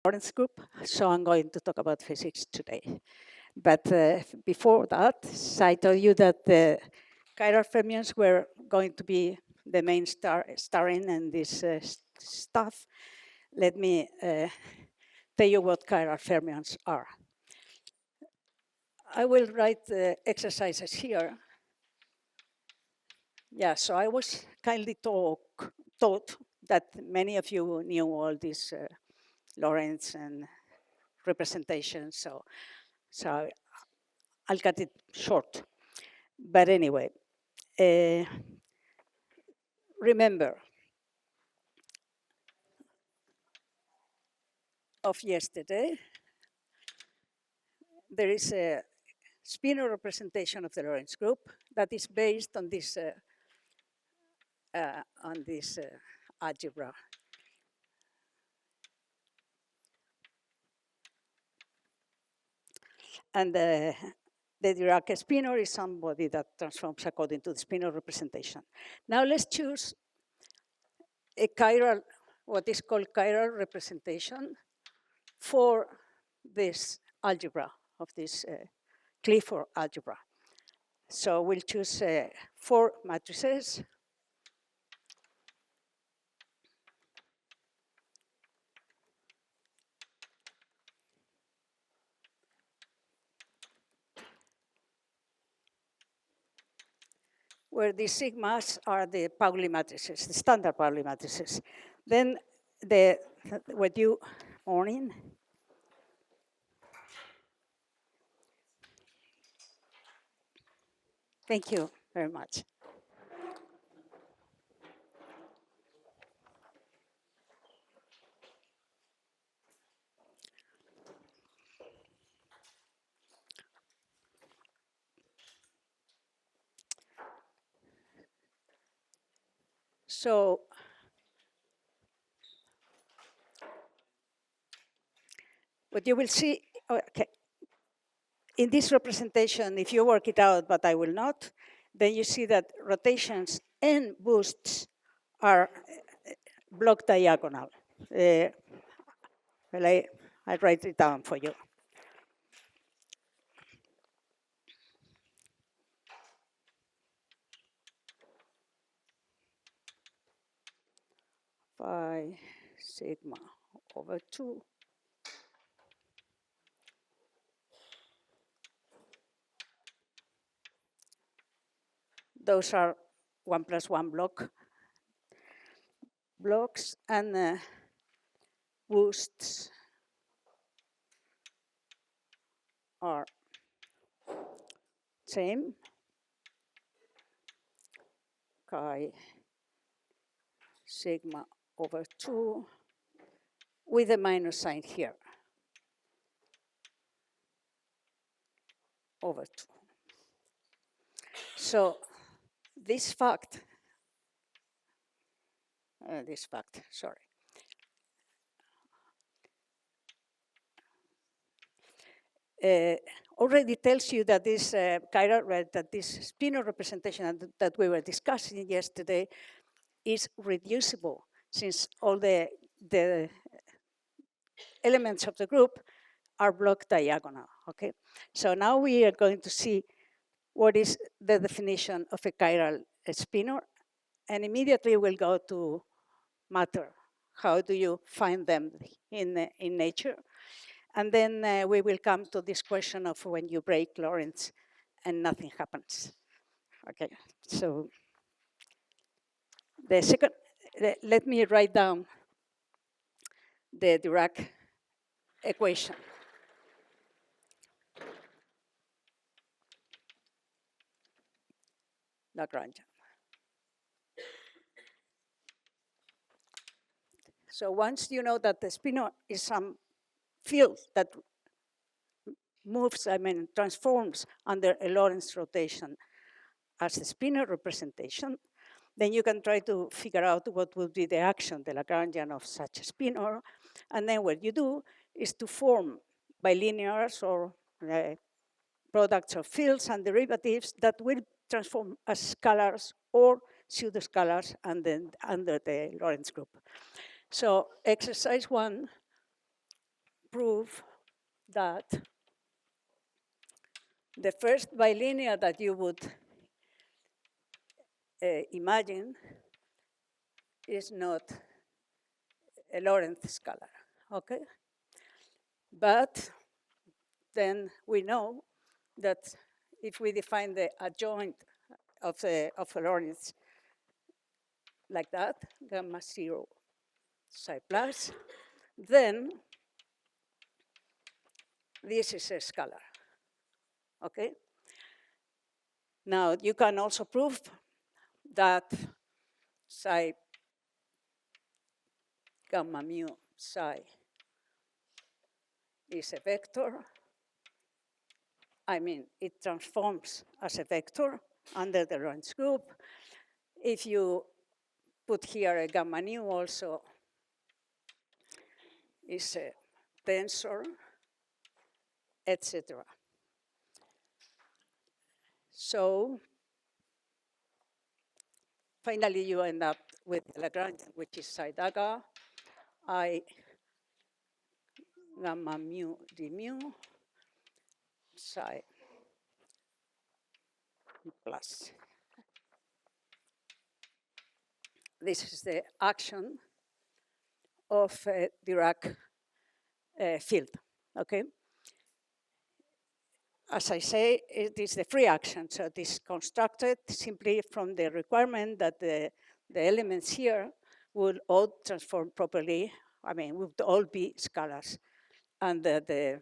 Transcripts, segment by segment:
Lorentz group, so I'm going to talk about physics today. But before that, I told you that the chiral fermions were going to be the main starring in this stuff. Let me tell you what chiral fermions are. I will write the exercises here. Yeah, so I was kindly taught that many of you knew all these Lorentz and representations, so I'll cut it short. But anyway, remember of yesterday, there is a spinor representation of the Lorentz group that is based on this algebra. And the Dirac spinor is somebody that transforms according to the spinor representation. Now let's choose a chiral, what is called chiral representation for this algebra of this Clifford algebra. So we'll choose 4 matrices. Where the sigmas are the Pauli matrices, the standard Pauli matrices. Then morning. Thank you very much. So what you will see, okay, in this representation, if you work it out, but I will not, then you see that rotations and boosts are block diagonal. Well, I write it down for you. Phi sigma over 2 those are 1 plus 1 blocks, and boosts are same, chi sigma over 2 with a minus sign here, over 2. So this fact, sorry, already tells you that this chiral, that this spinor representation that we were discussing yesterday is reducible, since all the elements of the group are block diagonal, okay? So now we are going to see what is the definition of a chiral spinor, and immediately we'll go to matter. How do you find them in nature? And then we will come to this question of when you break Lorentz and nothing happens. Okay, so the second, let me write down the Dirac equation. Lagrangian. So once you know that the spinor is some field that moves, transforms under a Lorentz rotation as a spinor representation, then you can try to figure out what would be the action, the Lagrangian of such a spinor. And then what you do is to form bilinears or products of fields and derivatives that will transform as scalars or pseudoscalars and then under the Lorentz group. So exercise 1 prove that the first bilinear that you would imagine is not a Lorentz scalar, okay? But then we know that if we define the adjoint of a Lorentz like that, gamma 0 psi plus, then this is a scalar, okay? Now, you can also prove that psi gamma mu psi is a vector. I mean, it transforms as a vector under the Lorentz group. If you put here a gamma nu also, is a tensor, etc. So finally, you end up with Lagrangian, which is psi daga I gamma mu d mu psi plus. This is the action of Dirac field, okay? As I say, it is the free action, so it is constructed simply from the requirement that the elements here will all transform properly. I mean, would all be scalars under the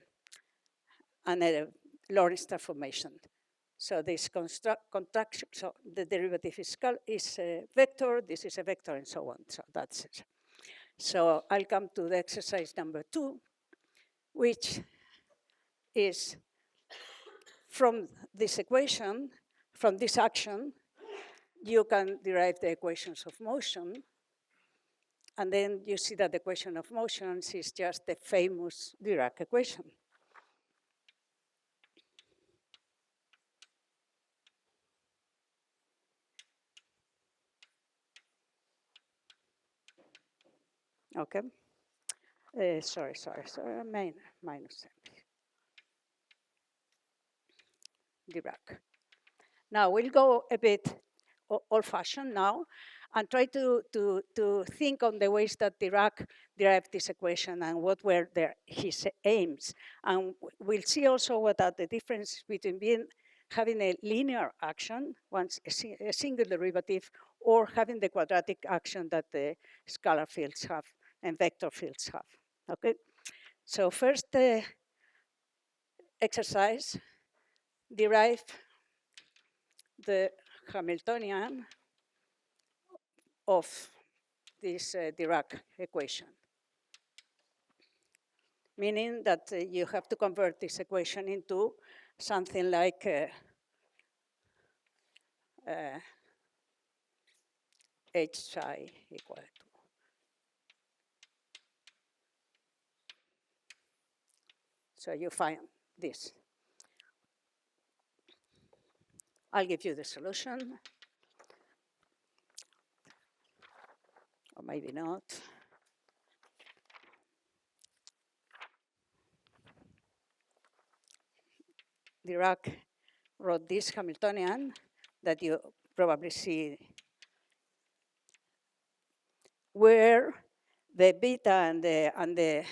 Lorentz transformation. So this contraction, so the derivative is a vector, this is a vector, and so on. So that's it. So I'll come to the exercise number 2, which is from this equation, from this action, you can derive the equations of motion. And then you see that the equation of motions is just the famous Dirac equation. Okay. Sorry, minus Dirac. Now we'll go a bit old-fashioned now and try to think on the ways that Dirac derived this equation and what were his aims. And we'll see also what are the differences between having a linear action, once a single derivative, or having the quadratic action that the scalar fields have and vector fields have. Okay. So first exercise, derive the Hamiltonian of this Dirac equation, meaning that you have to convert this equation into something like h psi equal to. So you find this. I'll give you the solution, or maybe not. Dirac wrote this Hamiltonian that you probably see, where the beta and the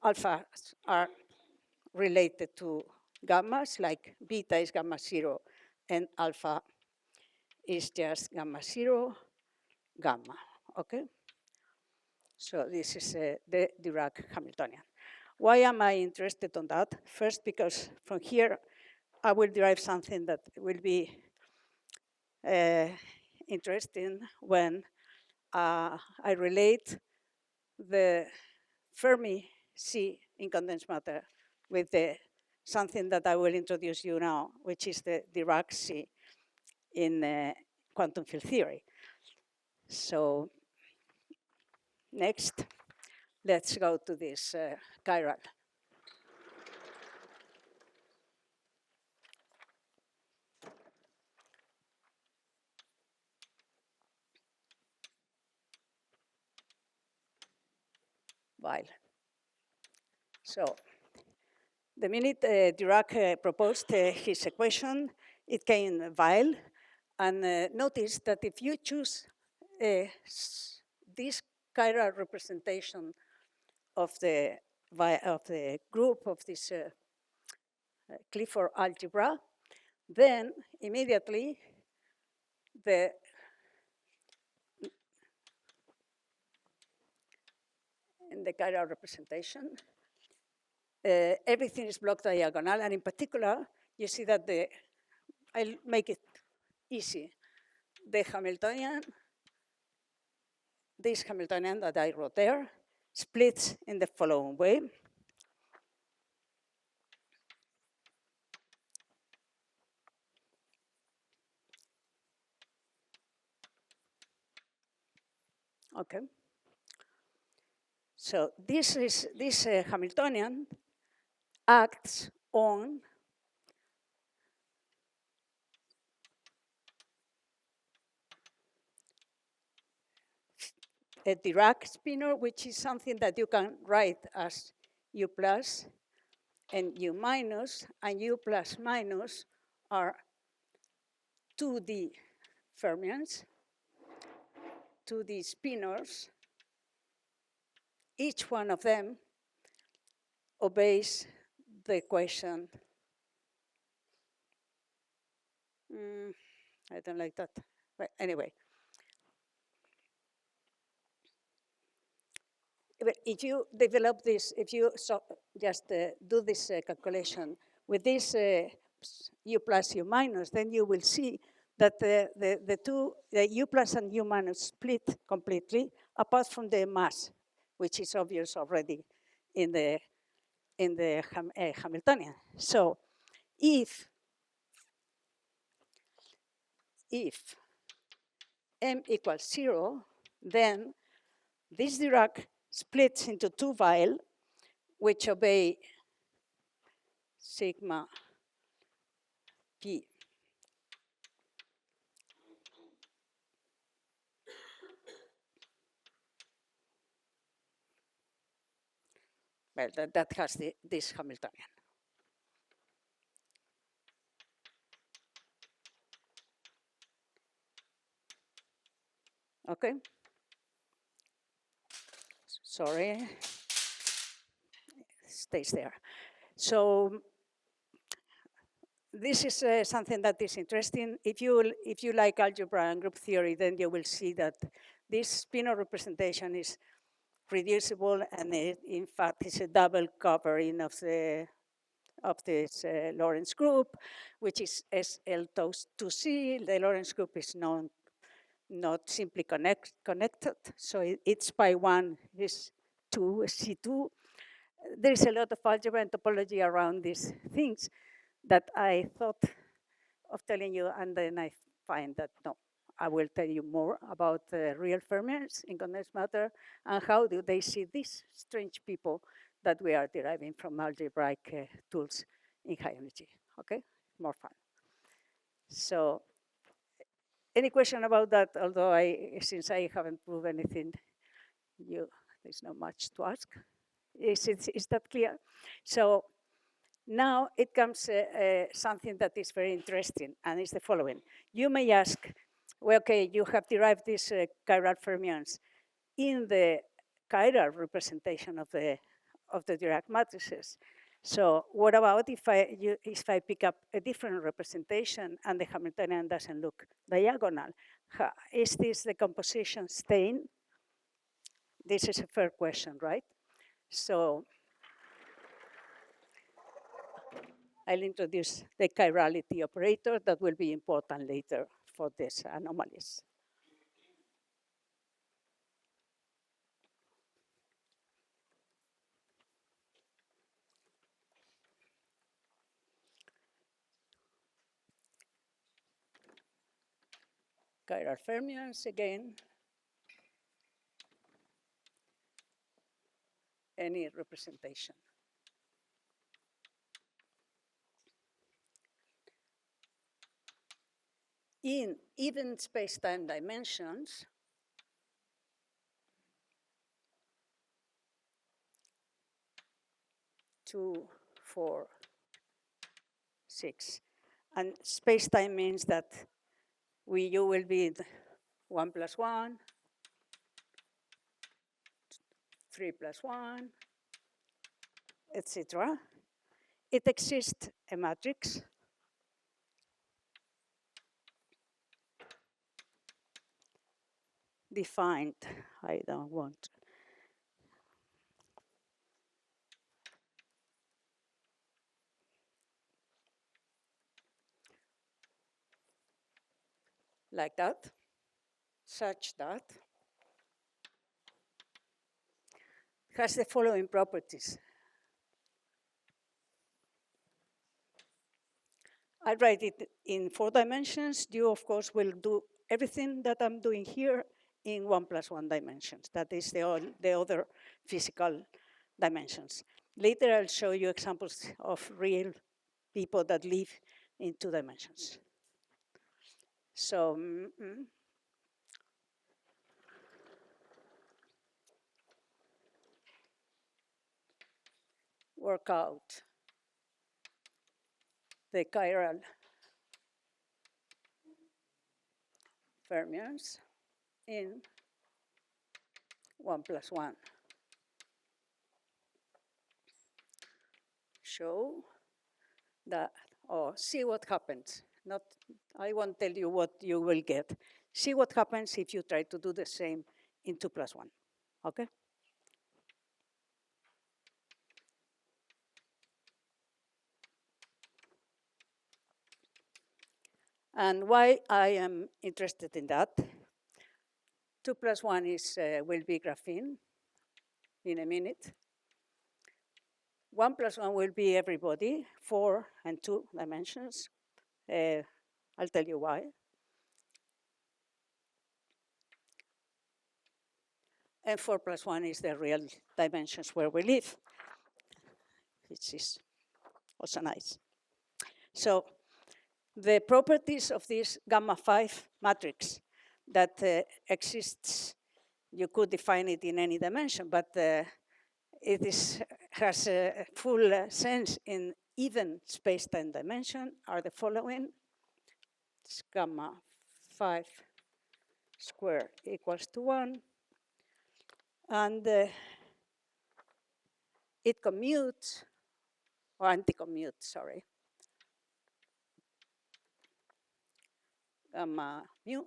alpha are related to gammas, like beta is gamma 0 and alpha is just gamma 0, gamma, okay? So this is the Dirac Hamiltonian. Why am I interested on that? First, because from here, I will derive something that will be interesting when I relate the Fermi C in condensed matter with something that I will introduce you now, which is the Dirac C in quantum field theory. So next, let's go to this chiral. While. So the minute Dirac proposed his equation, it came vial. And notice that if you choose this chiral representation of the group of this Clifford algebra, then immediately the in the chiral representation, everything is block diagonal, and in particular, you see that I'll make it easy. The Hamiltonian, this Hamiltonian that I wrote there, splits in the following way. Okay. So this Hamiltonian acts on a Dirac spinor, which is something that you can write as U plus and U minus, and U plus minus are 2D fermions, 2D spinors. Each one of them obeys the equation. I don't like that. But anyway. If you develop this, if you just do this calculation with this U plus U minus, then you will see that the U plus and U minus split completely, apart from the mass, which is obvious already in the Hamiltonian. So if m equals 0, then this Dirac splits into two vial, which obey sigma p. Well, that has this Hamiltonian. Okay. Sorry. Stays there. So this is something that is interesting. If you like algebra and group theory, then you will see that this spinor representation is reducible, and in fact is a double covering of this Lorentz group, which is SL2C. The Lorentz group is not simply connected, so it's pi 1 is 2 C2. There is a lot of algebra and topology around these things that I thought of telling you, and then I find that no, I will tell you more about real fermions in condensed matter and how do they see these strange people that we are deriving from algebraic tools in high energy. Okay, more fun. So, any question about that? Although since I haven't proved anything, there's not much to ask. Is that clear? So now it comes something that is very interesting, and it's the following. You may ask, well, okay, you have derived these chiral fermions in the chiral representation of the Dirac matrices. So what about if I pick up a different representation and the Hamiltonian doesn't look diagonal? Is this the composition stain? This is a fair question, right? So I'll introduce the chirality operator that will be important later for these anomalies. Chiral fermions again. Any representation. In even space-time dimensions, 2, 4, 6. And space-time means that you will be 1 plus 1, 3 plus 1, etc. It exists a matrix defined. I don't want. Like that, such that has the following properties. I write it in 4 dimensions. You, of course, will do everything that I'm doing here in 1 plus 1 dimensions. That is the other physical dimensions. Later, I'll show you examples of real people that live in 2 dimensions. So, work out the chiral fermions in 1 plus 1. Show that, or see what happens. I won't tell you what you will get. See what happens if you try to do the same in 2 plus 1, okay? And why I am interested in that, 2 plus 1 will be graphene in a minute. 1 plus 1 will be everybody, 4 and 2 dimensions. I'll tell you why. And 4 plus 1 is the real dimensions where we live, which is also nice. So the properties of this gamma 5 matrix that exists, you could define it in any dimension, but it has a full sense in even space-time dimension are the following. It's gamma 5 squared equals to 1. And it commutes, or anti-commutes, sorry, gamma mu.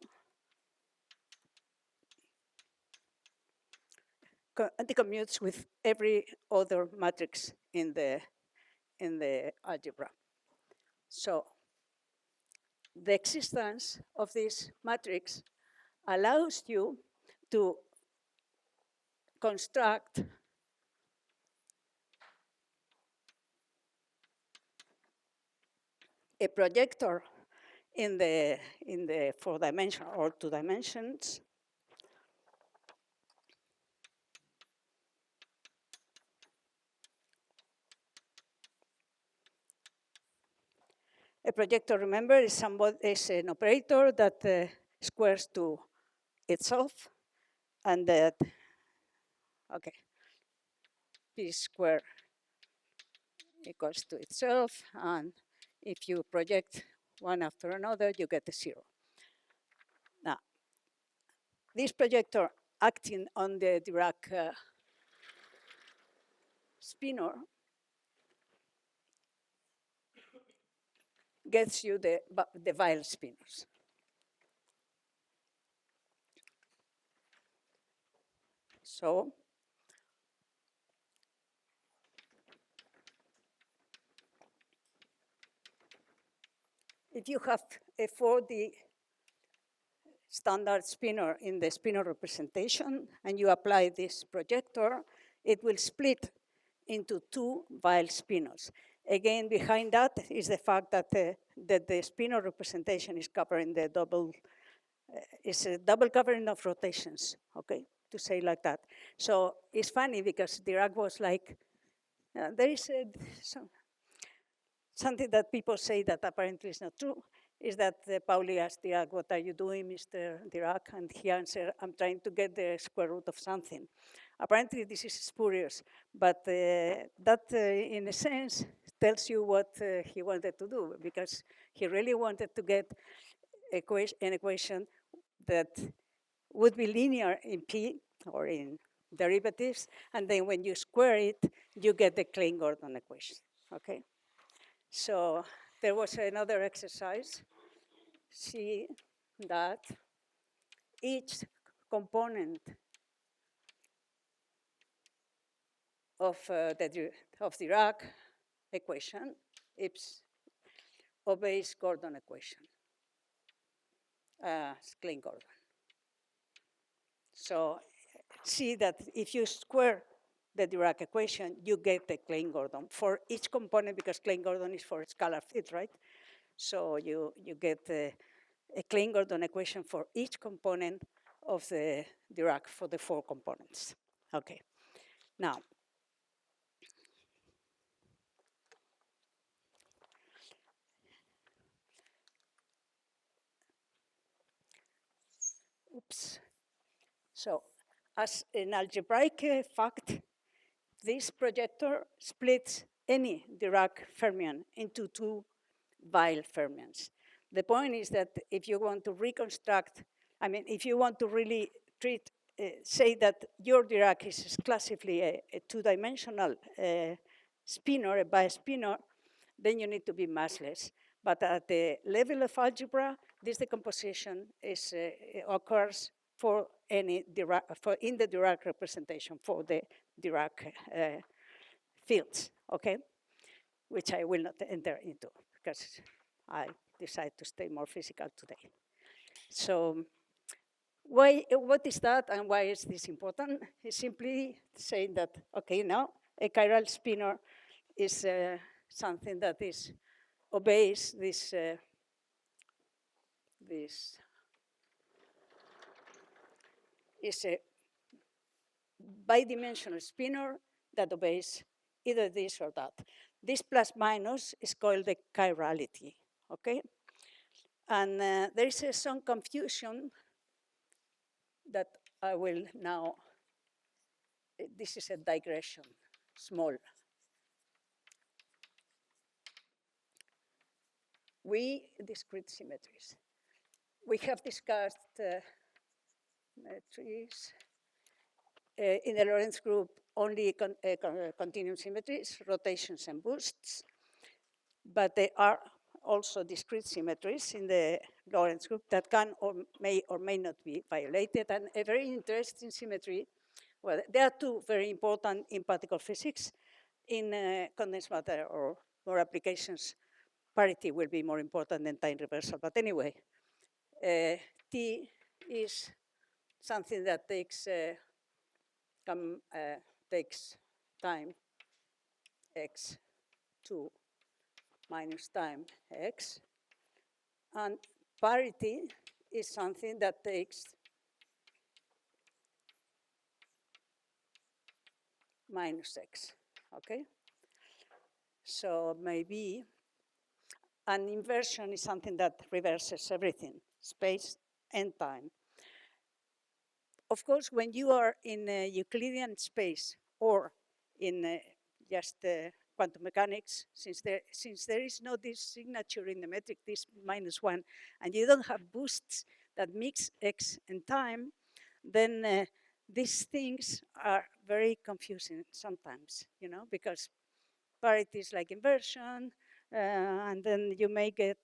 Anti-commutes with every other matrix in the algebra. So the existence of this matrix allows you to construct a projector in the 4-dimensional or 2 dimensions. A projector, remember, is an operator that squares to itself, and that, okay, p squared equals to itself, and if you project one after another, you get a 0. Now, this projector acting on the Dirac spinor gets you the Weyl spinors. So if you have a 4D standard spinor in the spinor representation and you apply this projector, it will split into 2 Weyl spinors. Again, behind that is the fact that the spinor representation is covering the double, it's a double covering of rotations, okay, to say like that. So it's funny because Dirac was like, there is something that people say that apparently is not true. is that Pauli asked Dirac, "What are you doing, Mr. Dirac?" And he answered, "I'm trying to get the square root of something." Apparently, this is spurious, but that, in a sense, tells you what he wanted to do, because he really wanted to get an equation that would be linear in P, or in derivatives, and then when you square it, you get the Klein-Gordon equation, okay? So there was another exercise. See that each component of the Dirac equation obeys Gordon equation, Klein-Gordon. So see that if you square the Dirac equation, you get the Klein-Gordon for each component, because Klein-Gordon is for scalar field, right? So you get a Klein-Gordon equation for each component of the Dirac for the 4 components. Okay. Now, oops. So as an algebraic fact, this projector splits any Dirac fermion into 2 Weyl fermions. The point is that if you want to reconstruct, I mean, if you want to really treat, say that your Dirac is exclusively a 2-dimensional spinor, a bispinor, then you need to be massless. But at the level of algebra, this decomposition occurs for any Dirac, in the Dirac representation for the Dirac fields, okay? Which I will not enter into because I decide to stay more physical today. So what is that and why is this important? It's simply saying that, okay, now a chiral spinor is something that obeys this is a bidimensional spinor that obeys either this or that. This plus minus is called the chirality, okay? And there is some confusion that I will now, this is a digression, small. Discrete symmetries. We have discussed symmetries in the Lorentz group, only continuum symmetries, rotations and boosts, but there are also discrete symmetries in the Lorentz group that can or may not be violated. And a very interesting symmetry, well, there are 2 very important in particle physics. In condensed matter or more applications, parity will be more important than time reversal. But anyway, T is something that takes time x2 minus time x, and parity is something that takes minus x, okay? So maybe an inversion is something that reverses everything, space and time. Of course, when you are in a Euclidean space or in just quantum mechanics, since there is no this signature in the metric, this -1, and you don't have boosts that mix x and time, then these things are very confusing sometimes, you know, because parity is like inversion, and then you may get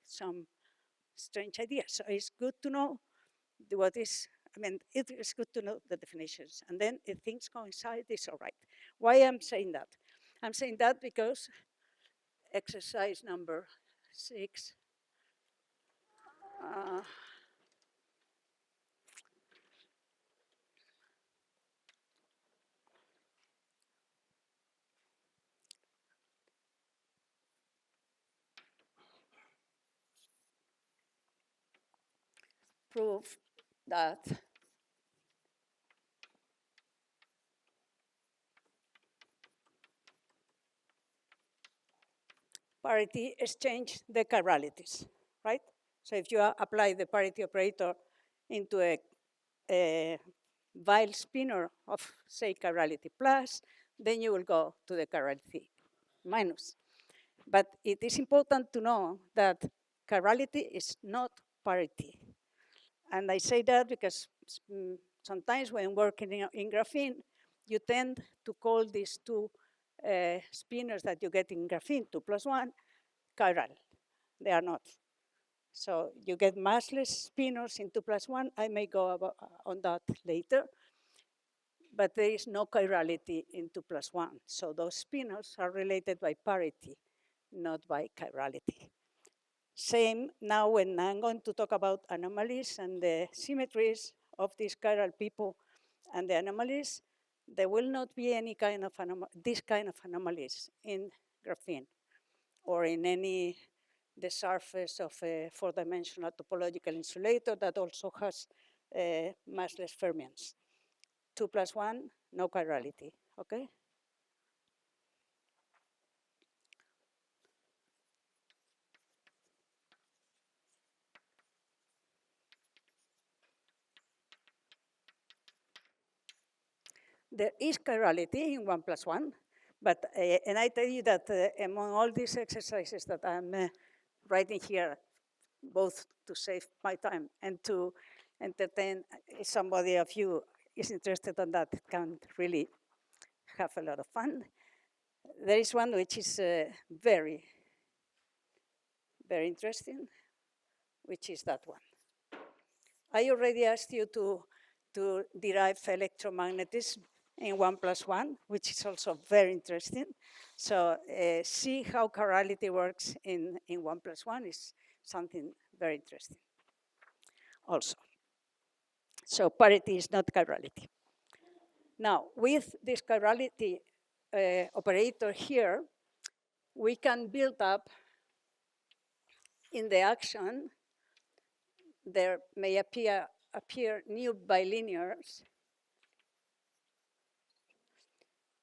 some strange ideas. So it's good to know what is, I mean, it is good to know the definitions. And then if things coincide, it's all right. Why I'm saying that? I'm saying that because exercise number 6, prove that parity exchange the chiralities. right? So if you apply the parity operator into a Weil spinor of, say, chirality plus, then you will go to the chirality minus. But it is important to know that chirality is not parity. And I say that because sometimes when working in graphene, you tend to call these two spinors that you get in graphene, 2 plus 1, chiral. They are not. So you get massless spinors in 2 plus 1. I may go on that later. But there is no chirality in 2 plus 1. So those spinors are related by parity, not by chirality. Same now when I'm going to talk about anomalies and the symmetries of these chiral people and the anomalies, there will not be any kind of this kind of anomalies in graphene or in any the surface of a four-dimensional topological insulator that also has massless fermions. 2 plus 1, no chirality, okay? There is chirality in 1 plus 1, but, and I tell you that among all these exercises that I'm writing here, both to save my time and to entertain somebody of you is interested in that, can really have a lot of fun. There is one which is very, very interesting, which is that one. I already asked you to derive electromagnetism in 1 plus 1, which is also very interesting. So see how chirality works in 1 plus 1 is something very interesting also. So parity is not chirality. Now, with this chirality operator here, we can build up in the action, there may appear new bilinears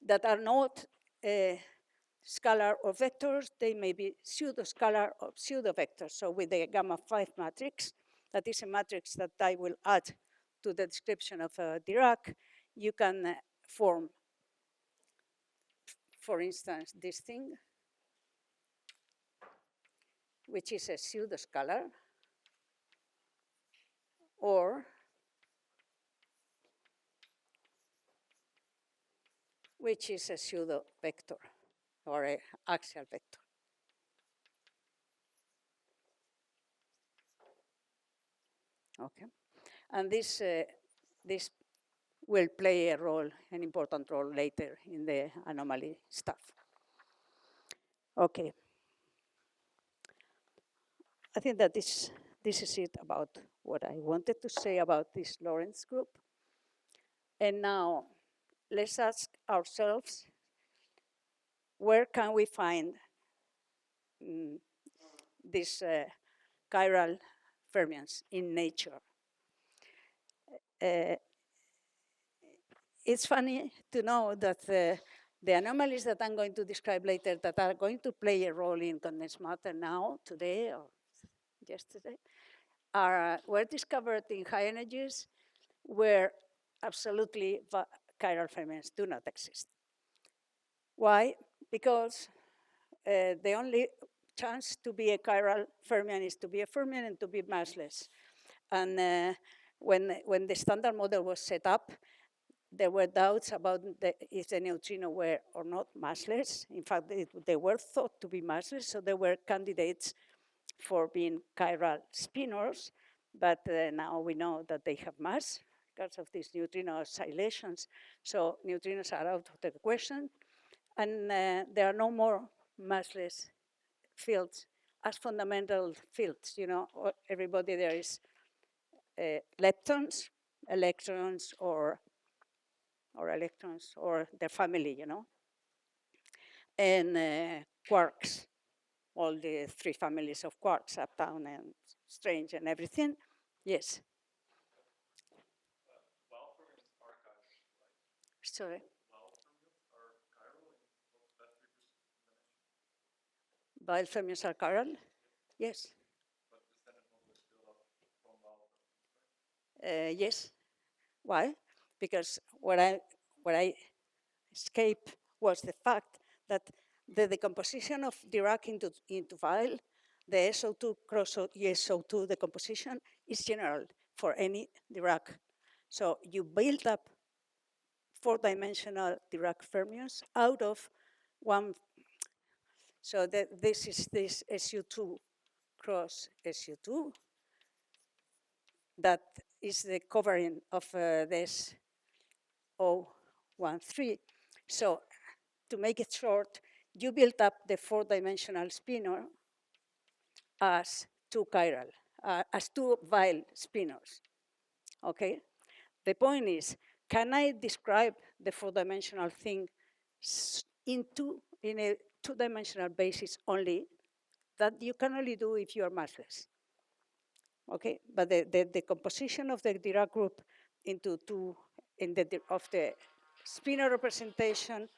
that are not scalar or vectors, they may be pseudo-scalar or pseudo-vectors. So with the gamma 5 matrix, that is a matrix that I will add to the description of Dirac, you can form, for instance, this thing, which is a pseudo-scalar, or which is a pseudo-vector or an axial vector. Okay, and this will play a role, an important role later in the anomaly stuff. Okay, I think that this is it about what I wanted to say about this Lorentz group. And now let's ask ourselves, where can we find these chiral fermions in nature? It's funny to know that the anomalies that I'm going to describe later that are going to play a role in condensed matter now, today or yesterday, were discovered in high energies where absolutely chiral fermions do not exist. Why? Because the only chance to be a chiral fermion is to be a fermion and to be massless. And when the standard model was set up, there were doubts about if the neutrino were or not massless. In fact, they were thought to be massless, so they were candidates for being chiral spinors, but now we know that they have mass because of these neutrino oscillations. So neutrinos are out of the question, and there are no more massless fields as fundamental fields. You know, everybody there is leptons, electrons, or electrons, or their family, you know, and quarks, all the three families of quarks, uptown and strange and everything. Yes. Sorry. Weil fermions are chiral? Yes. Yes. Why? Because what I escaped was the fact that the decomposition of Dirac into vial, the SO2 cross SO2 decomposition is general for any Dirac. So you build up four-dimensional Dirac fermions out of one. So this is this SU2 cross SU2 that is the covering of this O13. So to make it short, you build up the four-dimensional spinor as two chiral, as two vial spinors, okay? The point is, can I describe the four-dimensional thing in a two-dimensional basis only? That you can only do if you are massless. Okay, but the composition of the Dirac group into two, of the spinor representation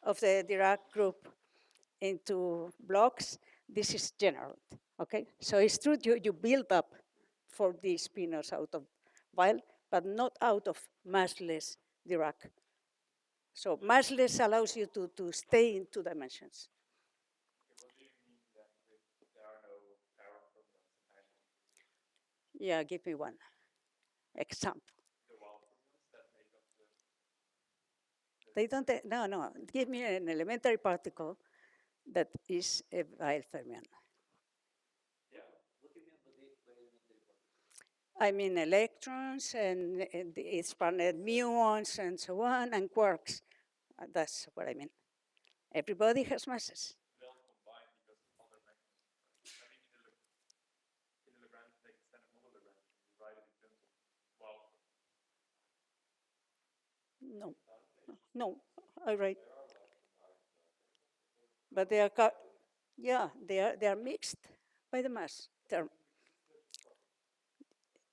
of the Dirac group into blocks, this is general, okay? So it's true you build up for these spinors out of vial, but not out of massless Dirac. So massless allows you to stay in two dimensions. Yeah, give me one example. They don't, no, give me an elementary particle that is a vial fermion. I mean electrons and expanded muons and so on, and quarks. That's what I mean. Everybody has masses. No, no, all right. But they are, yeah, they are mixed by the mass term.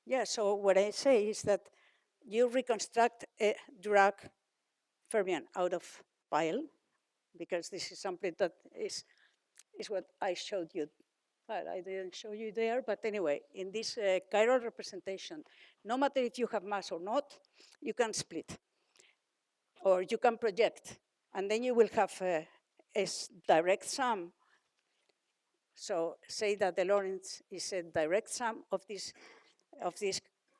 Yeah, so what I say is that you reconstruct a Dirac fermion out of vial, because this is something that is what I showed you. Well, I didn't show you there, but anyway, in this chiral representation, no matter if you have mass or not, you can split, or you can project, and then you will have a direct sum. So say that the Lorentz is a direct sum of this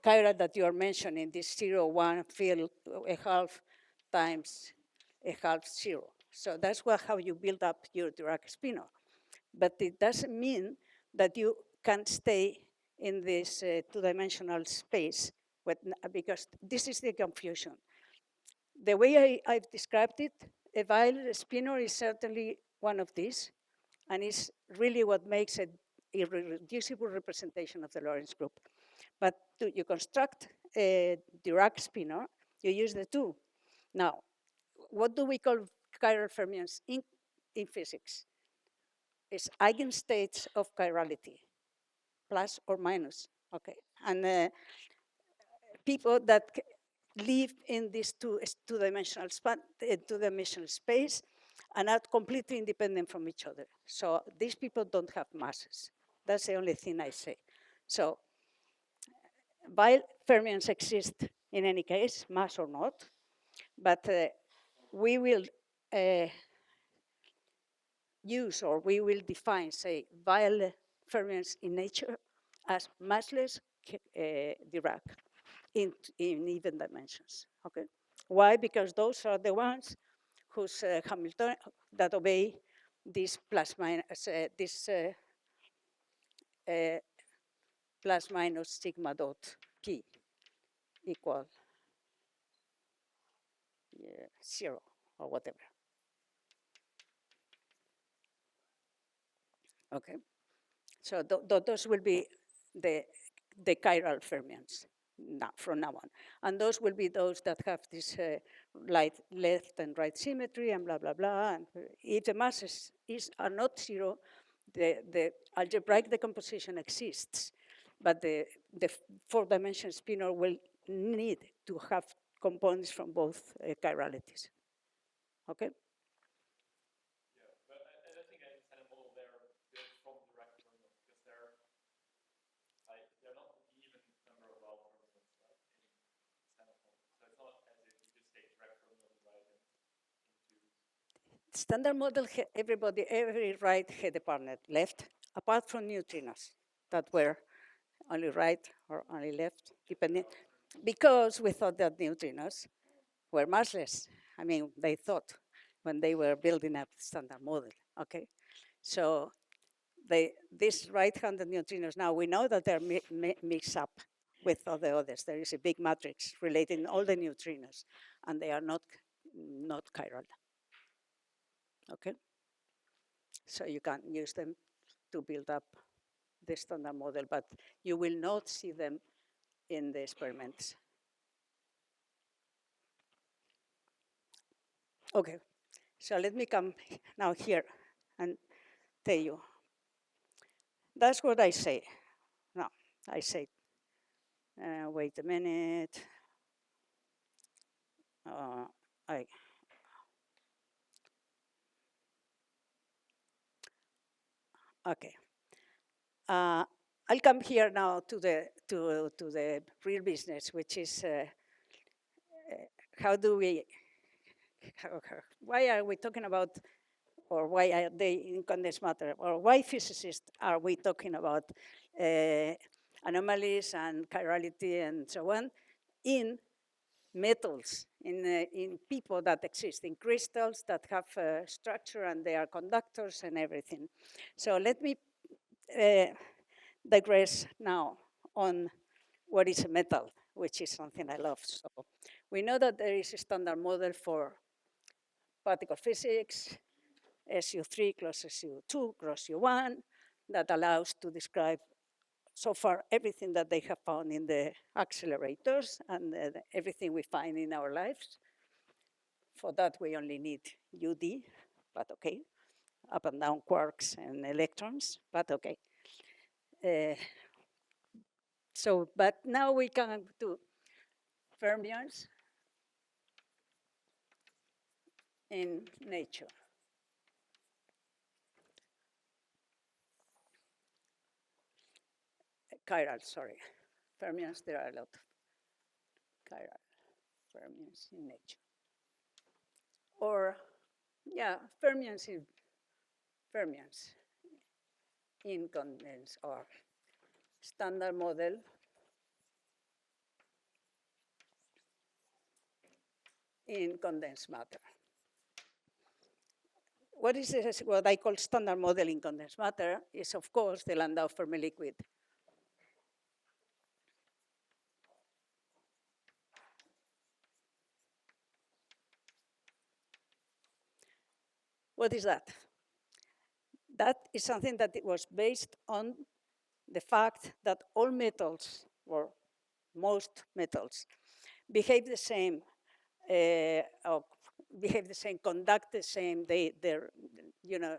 chiral that you are mentioning, this 0, 1 field, a half times a half 0. So that's how you build up your Dirac spinor. But it doesn't mean that you can stay in this two-dimensional space, because this is the confusion. The way I've described it, a vial spinor is certainly one of these, and is really what makes an irreducible representation of the Lorentz group. But you construct a Dirac spinor, you use the two. Now, what do we call chiral fermions in physics? It's eigenstates of chirality, plus or minus, okay? And people that live in this two-dimensional space are not completely independent from each other. So these people don't have masses. That's the only thing I say. So vial fermions exist in any case, mass or not, but we will use, or we will define, say, vial fermions in nature as massless Dirac in even dimensions. Okay, why? Because those are the ones whose Hamilton that obey this plus minus plus minus sigma dot p equal 0 or whatever. Okay, so those will be the chiral fermions now, from now on. And those will be those that have this left and right symmetry and blah, blah, blah. And if the masses are not 0, the algebraic decomposition exists, but the four-dimensional spinor will need to have components from both chiralities. Okay? Standard model, every right had a partner left, apart from neutrinos that were only right or only left, depending, because we thought that neutrinos were massless. I mean, they thought when they were building up the standard model, okay? So these right-handed neutrinos, now we know that they're mixed up with all the others. There is a big matrix relating all the neutrinos, and they are not chiral, okay? So you can use them to build up the standard model, but you will not see them in the experiments. Okay, so let me come now here and tell you. That's what I say. No, I say, wait a minute. Okay. I'll come here now to the real business, which is how do we, why are we talking about, or why are they in condensed matter, or why physicists are we talking about anomalies and chirality and so on in metals, in people that exist, in crystals that have structure and they are conductors and everything. So let me digress now on what is a metal, which is something I love. So we know that there is a standard model for particle physics, SU3 cross SU2 cross U1, that allows to describe so far everything that they have found in the accelerators and everything we find in our lives. For that, we only need UD, but okay, up and down quarks and electrons, but okay. But now we come to fermions in nature. Chiral, sorry. Fermions, there are a lot of chiral fermions in nature. Or, yeah, fermions in condensed, or standard model in condensed matter. What is this, what I call standard model in condensed matter is, of course, the Landau Fermi liquid. What is that? That is something that it was based on the fact that all metals, or most metals, behave the same, conduct the same. They're,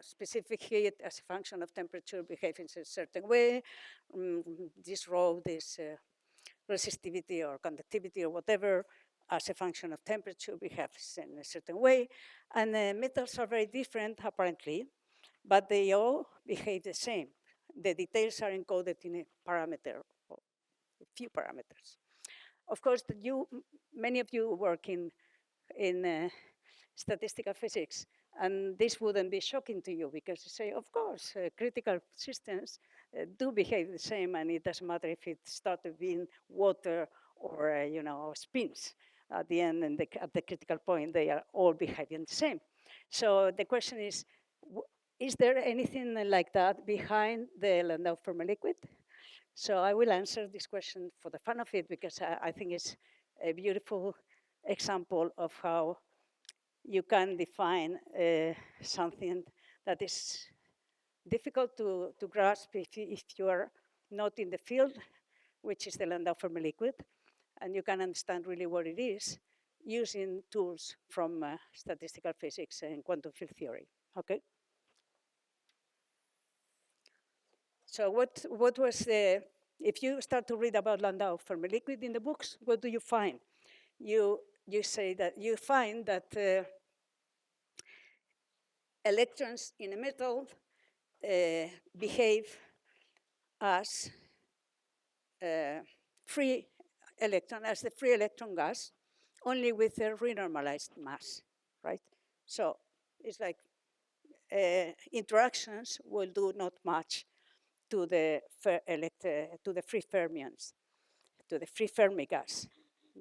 specific heat as a function of temperature behave in a certain way. This rho, this resistivity or conductivity or whatever, as a function of temperature behaves in a certain way. And metals are very different, apparently, but they all behave the same. The details are encoded in a parameter, or a few parameters. Of course, many of you work in statistical physics, and this wouldn't be shocking to you because you say, of course, critical systems do behave the same, and it doesn't matter if it started being water or spins. At the end and at the critical point, they are all behaving the same. So the question is there anything like that behind the Landau Fermi liquid? So I will answer this question for the fun of it because I think it's a beautiful example of how you can define something that is difficult to grasp if you are not in the field, which is the Landau Fermi liquid, and you can understand really what it is using tools from statistical physics and quantum field theory, okay? So what was the, if you start to read about Landau Fermi liquid in the books, what do you find? You say that you find that electrons in a metal behave as free electron, as the free electron gas, only with a renormalized mass, right? So it's like interactions will do not much to the free fermions, to the free Fermi gas.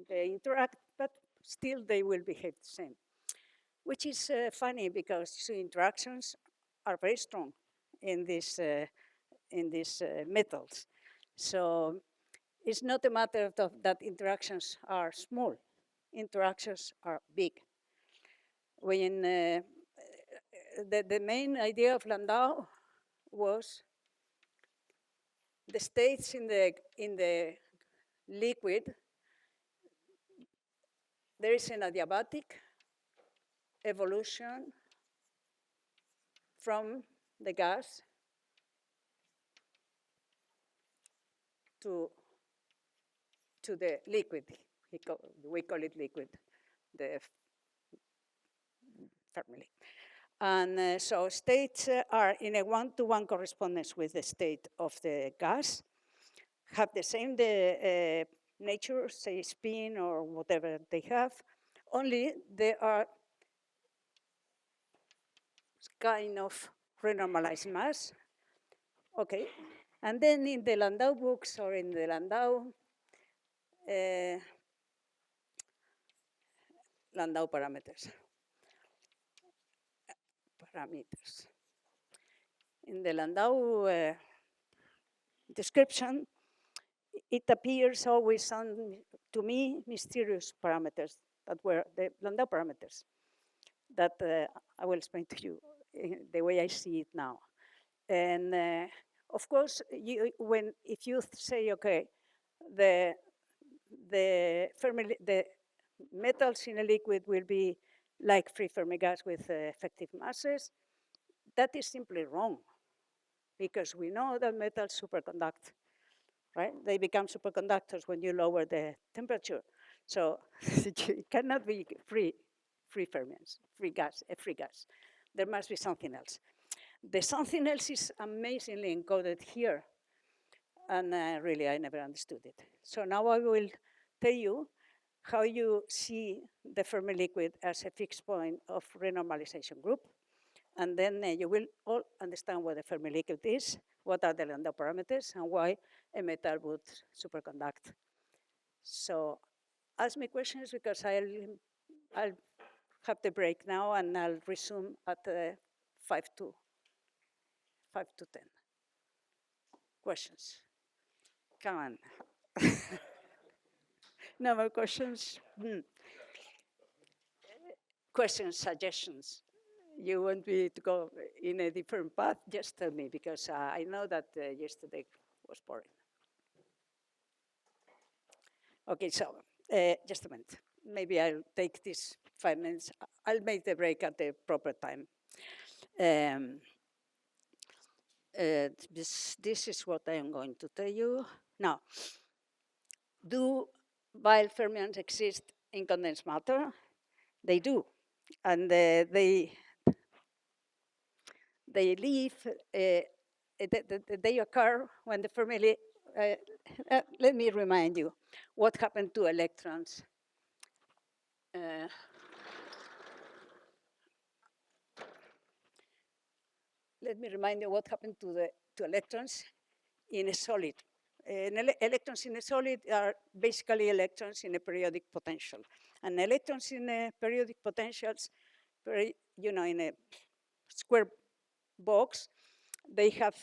They interact, but still they will behave the same, which is funny because interactions are very strong in these metals. So it's not a matter of that interactions are small. Interactions are big. When the main idea of Landau was the states in the liquid, there is an adiabatic evolution from the gas to the liquid. We call it liquid, the family. And so states are in a one-to-one correspondence with the state of the gas, have the same nature, say spin or whatever they have, only they are kind of renormalized mass. Okay, and then in the Landau books or in the Landau parameters. In the Landau description, it appears always some, to me, mysterious parameters that were the Landau parameters that I will explain to you the way I see it now. And of course, if you say, okay, the metals in a liquid will be like free Fermi gas with effective masses, that is simply wrong, because we know that metals superconduct, right? They become superconductors when you lower the temperature. So it cannot be free fermions, free gas. There must be something else. The something else is amazingly encoded here, and really I never understood it. So now I will tell you how you see the Fermi liquid as a fixed point of renormalization group. And then you will all understand what the Fermi liquid is, what are the Landau parameters, and why a metal would superconduct. So ask me questions, because I'll have the break now, and I'll resume at 5 to 10. Questions? Come on. No more questions? Questions, suggestions? You want me to go in a different path? Just tell me, because I know that yesterday was boring. Okay, so just a minute. Maybe I'll take this 5 minutes. I'll make the break at the proper time. This is what I am going to tell you. Now, do vile fermions exist in condensed matter? They do. And they leave, they occur when the Fermi, let me remind you what happened to electrons. Let me remind you what happened to electrons in a solid. Electrons in a solid are basically electrons in a periodic potential. And electrons in a periodic potentials, in a square box, they have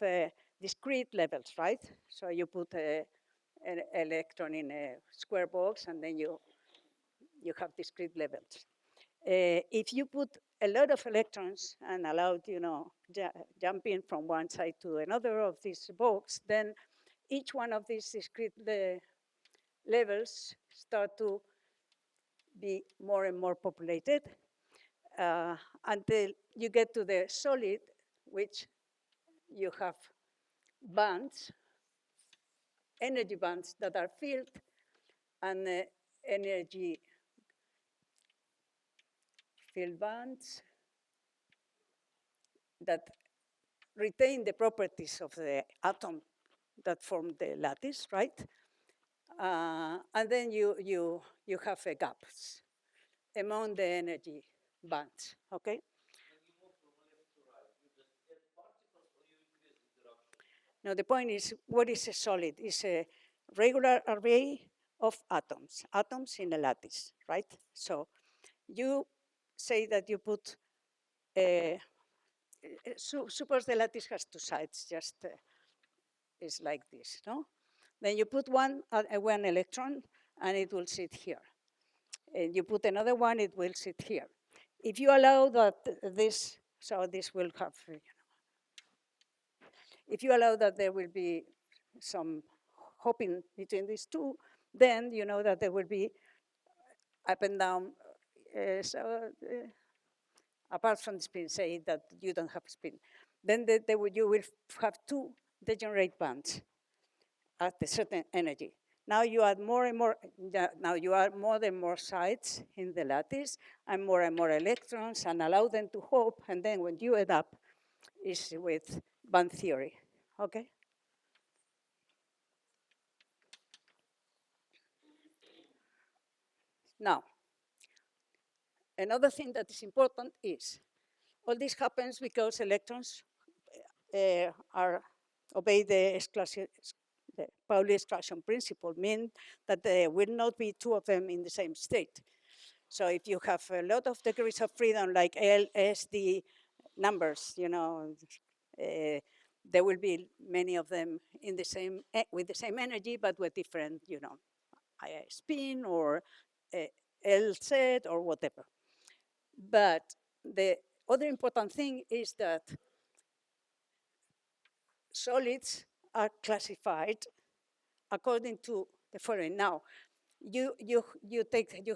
discrete levels, right? So you put an electron in a square box, and then you have discrete levels. If you put a lot of electrons and allowed, jumping from one side to another of this box, then each one of these discrete levels start to be more and more populated until you get to the solid, which you have bands, energy bands that are filled, and energy field bands that retain the properties of the atom that form the lattice, right? And then you have gaps among the energy bands, okay? Now the point is, what is a solid? It's a regular array of atoms in a lattice, right? So you say that you put, suppose the lattice has two sides, just is like this, no? Then you put one electron and it will sit here. And you put another one, it will sit here. If you allow that this, so this will have, if you allow that there will be some hopping between these two, then you know that there will be up and down. Apart from the spin, say that you don't have spin, then you will have two degenerate bands at a certain energy. Now you add more and more, now you add more and more sides in the lattice and more electrons and allow them to hop, and then when you add up is with band theory, okay? Now, another thing that is important is all this happens because electrons obey the Pauli exclusion principle, mean that there will not be two of them in the same state. So if you have a lot of degrees of freedom, like L, S, D numbers, there will be many of them in the same with the same energy, but with different, spin or LZ or whatever. But the other important thing is that solids are classified according to the following. Now, you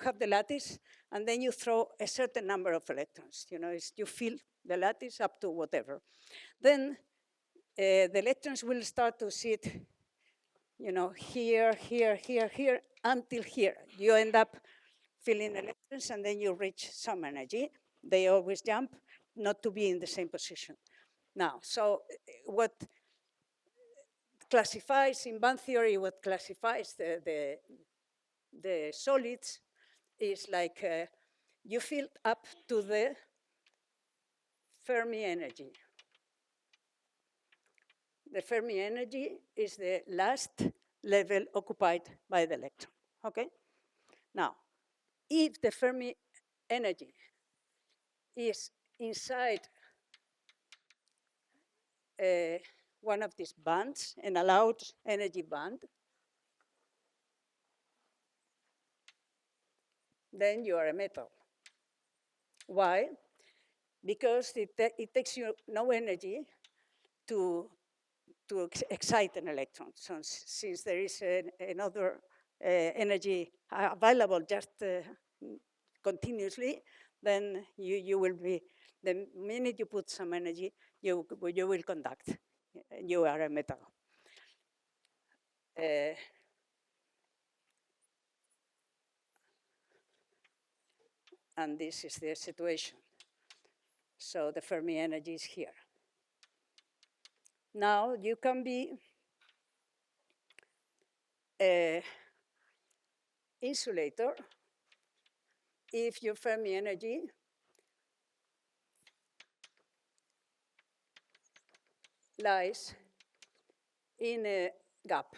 have the lattice, and then you throw a certain number of electrons. You fill the lattice up to whatever. Then the electrons will start to sit, here, here, here, here, until here. You end up filling electrons, and then you reach some energy. They always jump, not to be in the same position. Now, so what classifies in band theory, what classifies the solids is like you fill up to the Fermi energy. The Fermi energy is the last level occupied by the electron, okay? Now, if the Fermi energy is inside one of these bands, an allowed energy band, then you are a metal. Why? Because it takes you no energy to excite an electron. So since there is another energy available just continuously, then you will be, the minute you put some energy, you will conduct. You are a metal. And this is the situation. So the Fermi energy is here. Now you can be an insulator if your Fermi energy lies in a gap.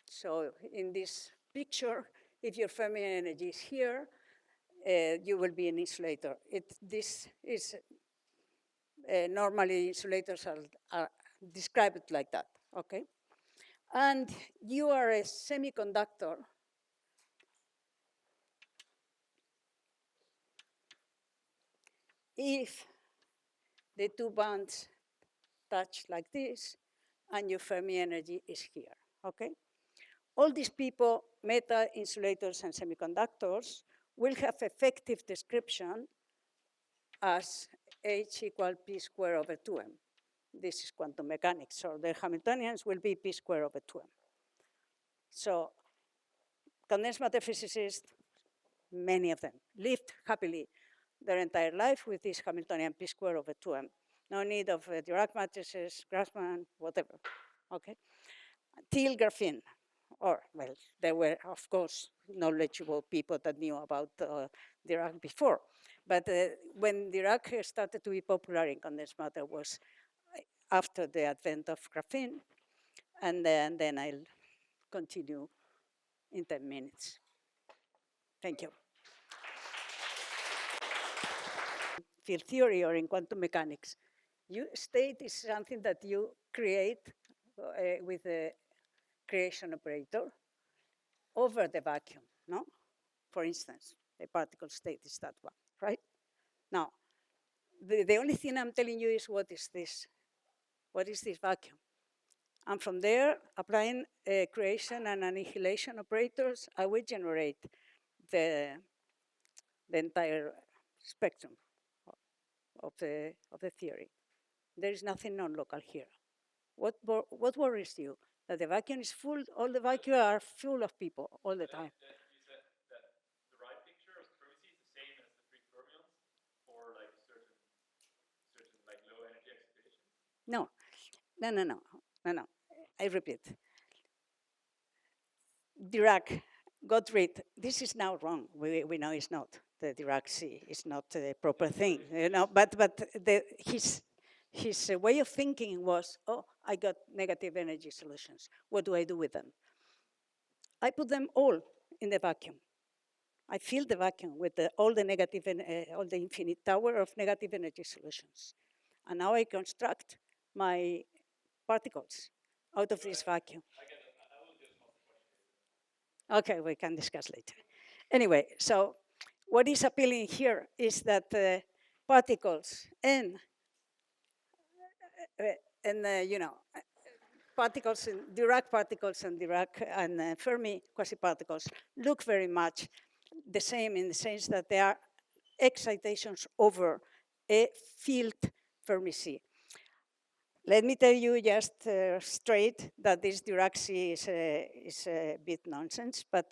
So in this picture, if your Fermi energy is here, you will be an insulator. This is normally insulators are described like that, okay? And you are a semiconductor if the two bands touch like this and your Fermi energy is here, okay? All these people, metal, insulators, and semiconductors, will have effective description as H equal P square over 2m. This is quantum mechanics, so the Hamiltonians will be P square over 2m. So condensed matter physicists, many of them, lived happily their entire life with this Hamiltonian P square over 2m. No need of Dirac matrices, Grassmann, whatever, okay? Till graphene, or, well, there were, of course, knowledgeable people that knew about Dirac before. But when Dirac started to be popular in condensed matter was after the advent of graphene, and then I'll continue in 10 minutes. Thank you. Field theory or in quantum mechanics, state is something that you create with a creation operator over the vacuum, no? For instance, a particle state is that one, right? Now, the only thing I'm telling you is what is this? What is this vacuum? And from there, applying creation and annihilation operators, I will generate the entire spectrum of the theory. There is nothing non-local here. What worries you? That the vacuum is full, all the vacuum are full of people all the time. You said that the right picture of Fermi is the same as the free fermions for like certain like low energy excitation? No. I repeat. Dirac got rid. This is now wrong. We know it's not. The Dirac C is not the proper thing, you know. But his way of thinking was, oh, I got negative energy solutions. What do I do with them? I put them all in the vacuum. I fill the vacuum with all the negative, all the infinite tower of negative energy solutions. And now I construct my particles out of this vacuum. Okay, we can discuss later. Anyway, so what is appealing here is that particles and particles, Dirac particles and Dirac and Fermi quasi-particles look very much the same in the sense that they are excitations over a field Fermi C. Let me tell you just straight that this Dirac C is a bit nonsense, but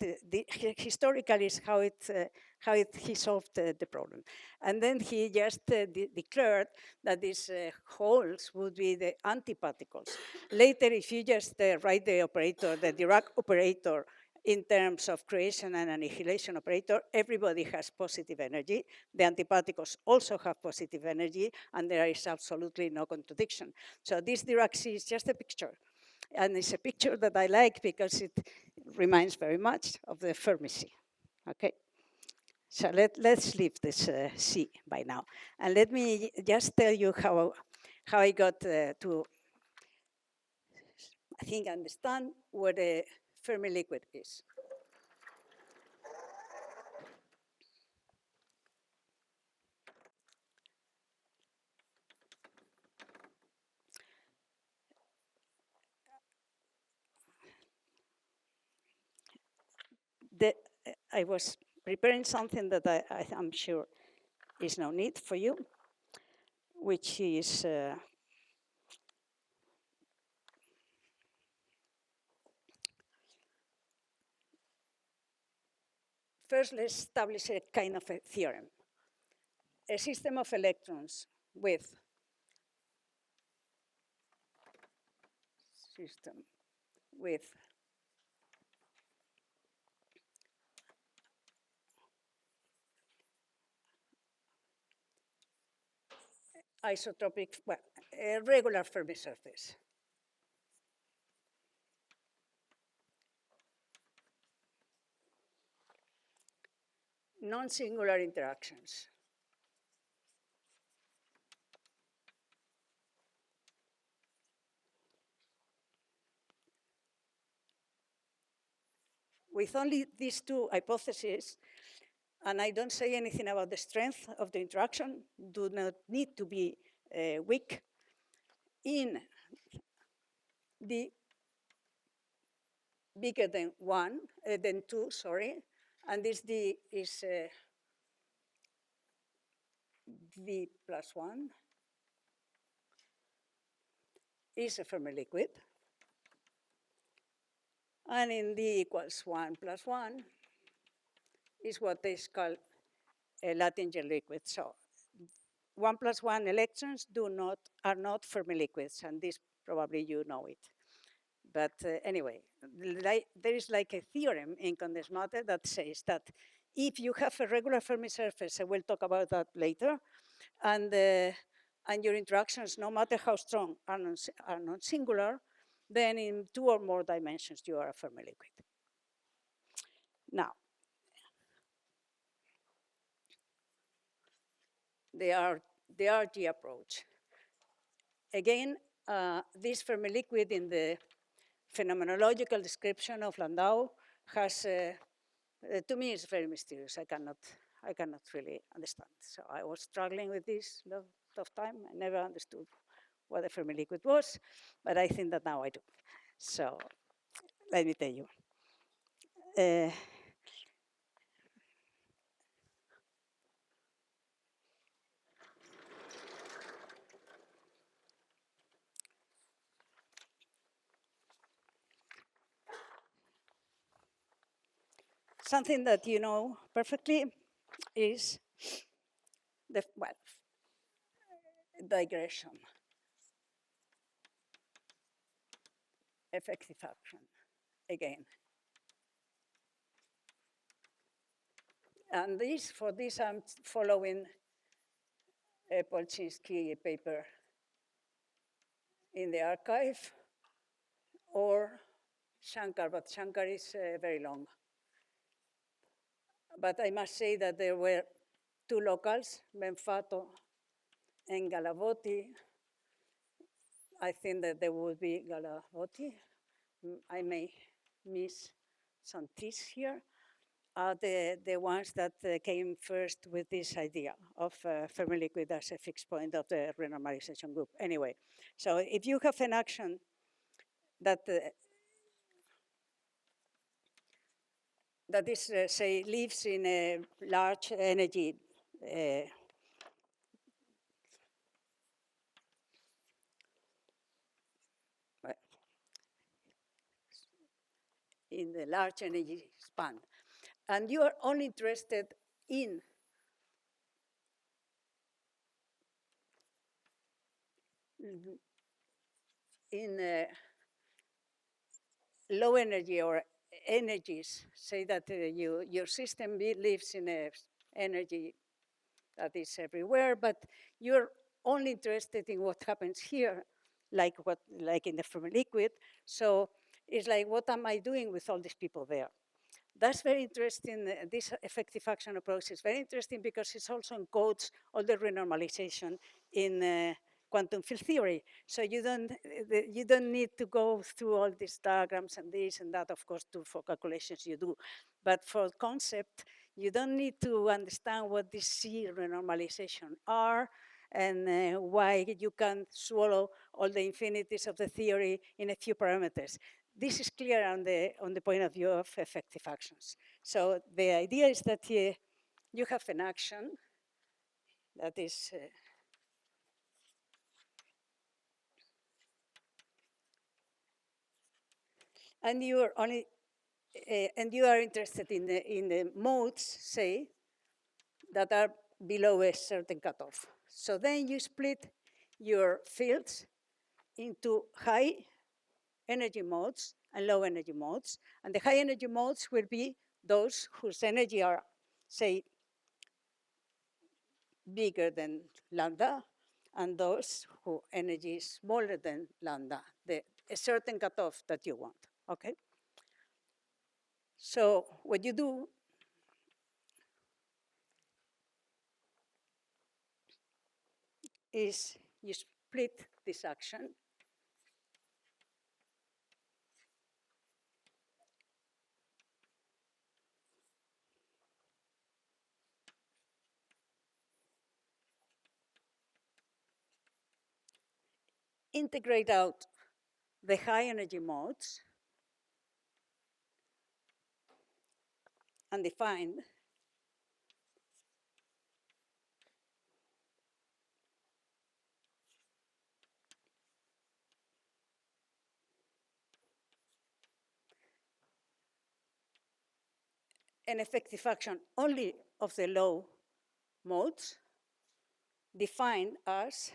historically is how he solved the problem. And then he just declared that these holes would be the antiparticles. Later, if you just write the operator, the Dirac operator, in terms of creation and annihilation operator, everybody has positive energy. The antiparticles also have positive energy, and there is absolutely no contradiction. So this Dirac C is just a picture. And it's a picture that I like because it reminds very much of the Fermi C. Okay? So let's leave this C by now. And let me just tell you how I got to, I think, understand what a Fermi liquid is. I was preparing something that I'm sure is no need for you, which is first let's establish a kind of a theorem. A system of electrons with isotropic, well, a regular Fermi surface. Non-singular interactions. With only these two hypotheses, and I don't say anything about the strength of the interaction, do not need to be weak, in the bigger than than two, sorry, and this D is V plus 1 is a Fermi liquid. And in D equals 1 plus 1 is what is called a Latinger liquid. So 1 plus 1 electrons are not Fermi liquids, and this probably you know it. But anyway, there is like a theorem in condensed matter that says that if you have a regular Fermi surface, I will talk about that later, and and your interactions, no matter how strong, are not singular, then in 2 or more dimensions you are a Fermi liquid. Now, the RT approach. Again, this Fermi liquid in the phenomenological description of Landau has, to me, it's very mysterious. I cannot really understand. So I was struggling with this a lot of time. I never understood what a Fermi liquid was, but I think that now I do. So let me tell you. Something that you know perfectly is the, well, digression, effective action, again. And for this, I'm following a Polchinski paper in the archive, or Shankar, but Shankar is very long. But I must say that there were 2 locals, Benfato and Galavotti. I think that there would be Galavotti. I may miss some T's here. Are the ones that came first with this idea of Fermi liquid as a fixed point of the renormalization group. Anyway, so if you have an action that that is, say, lives in a large energy in the large energy span, and you are only interested in low energy or energies, say that your system lives in a energy that is everywhere, but you're only interested in what happens here, like in the Fermi liquid. So it's like, what am I doing with all these people there? That's very interesting. This effective action approach is very interesting because it also encodes all the renormalization in quantum field theory. So you don't need to go through all these diagrams and this and that, of course, for calculations you do. But for concept, you don't need to understand what these C renormalization are and why you can swallow all the infinities of the theory in a few parameters. This is clear on the point of view of effective actions. So the idea is that you have an action that is and you are only and you are interested in the modes, say, that are below a certain cutoff. So then you split your fields into high energy modes and low energy modes. And the high energy modes will be those whose energy are, say, bigger than lambda, and those whose energy is smaller than lambda, a certain cutoff that you want, okay? So what you do is you split this action integrate out the high energy modes and define an effective action only of the low modes, defined as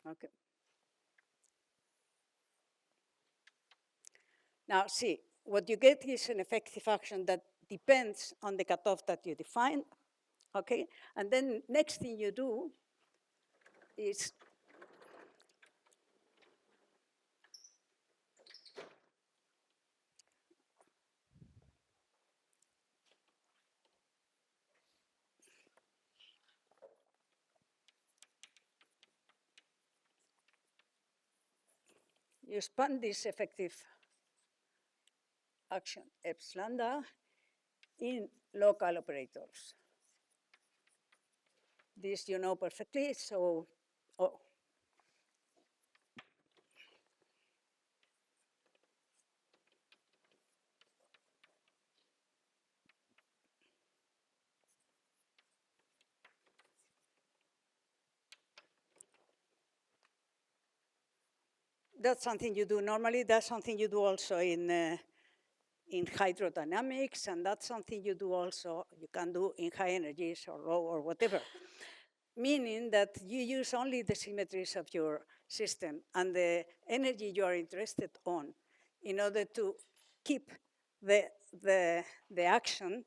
Okay. Now, see, what you get is an effective action that depends on the cutoff that you define, okay? And then next thing you do is you span this effective action epsilon lambda in local operators. This you know perfectly, so oh, that's something you do normally. That's something you do also in hydrodynamics, and that's something you do also, you can do in high energies or low or whatever. Meaning that you use only the symmetries of your system and the energy you are interested on in order to keep the action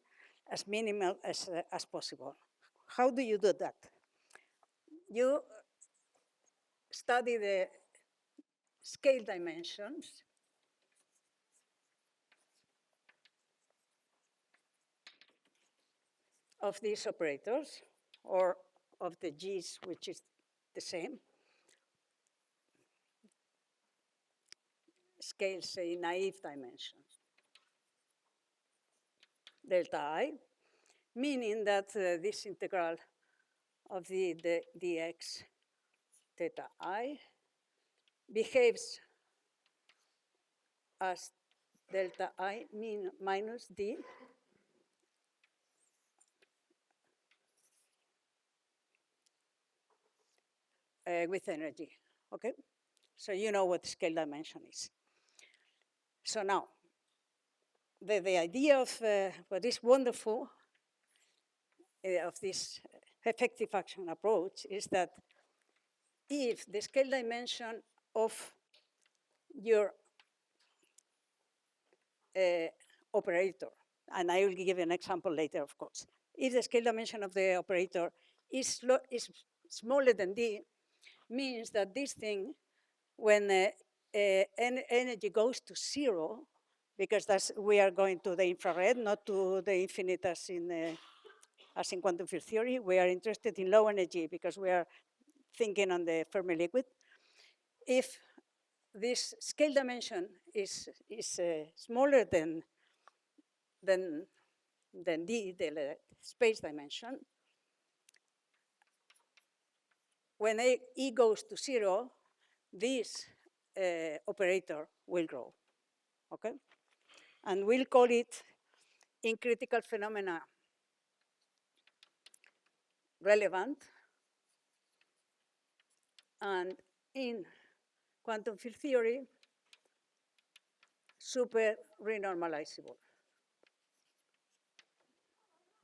as minimal as possible. How do you do that? You study the scale dimensions of these operators, or of the G's, which is the same. Scale, say, naive dimensions. Delta I, meaning that this integral of the dx theta I behaves as delta I minus d with energy, okay? So you know what the scale dimension is. So now, the idea of what is wonderful of this effective action approach is that if the scale dimension of your operator, and I will give you an example later, of course. If the scale dimension of the operator is smaller than d, means that this thing, when energy goes to zero, because we are going to the infrared, not to the infinite as in quantum field theory. We are interested in low energy because we are thinking on the Fermi liquid. If this scale dimension is smaller than d, the space dimension, when E goes to zero, this operator will grow, okay? And we'll call it, in critical phenomena, relevant, and in quantum field theory, super renormalizable,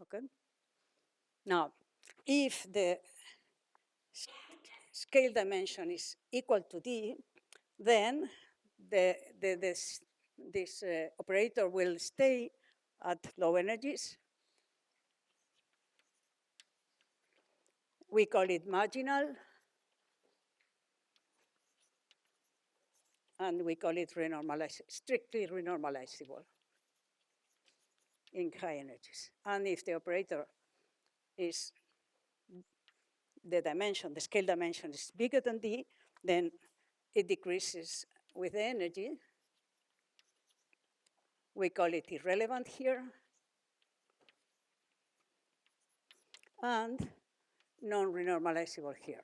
okay? Now, if the scale dimension is equal to d, then this operator will stay at low energies. We call it marginal, and we call it strictly renormalizable in high energies. And if the operator is the scale dimension is bigger than d, then it decreases with the energy. We call it irrelevant here, and non-renormalizable here.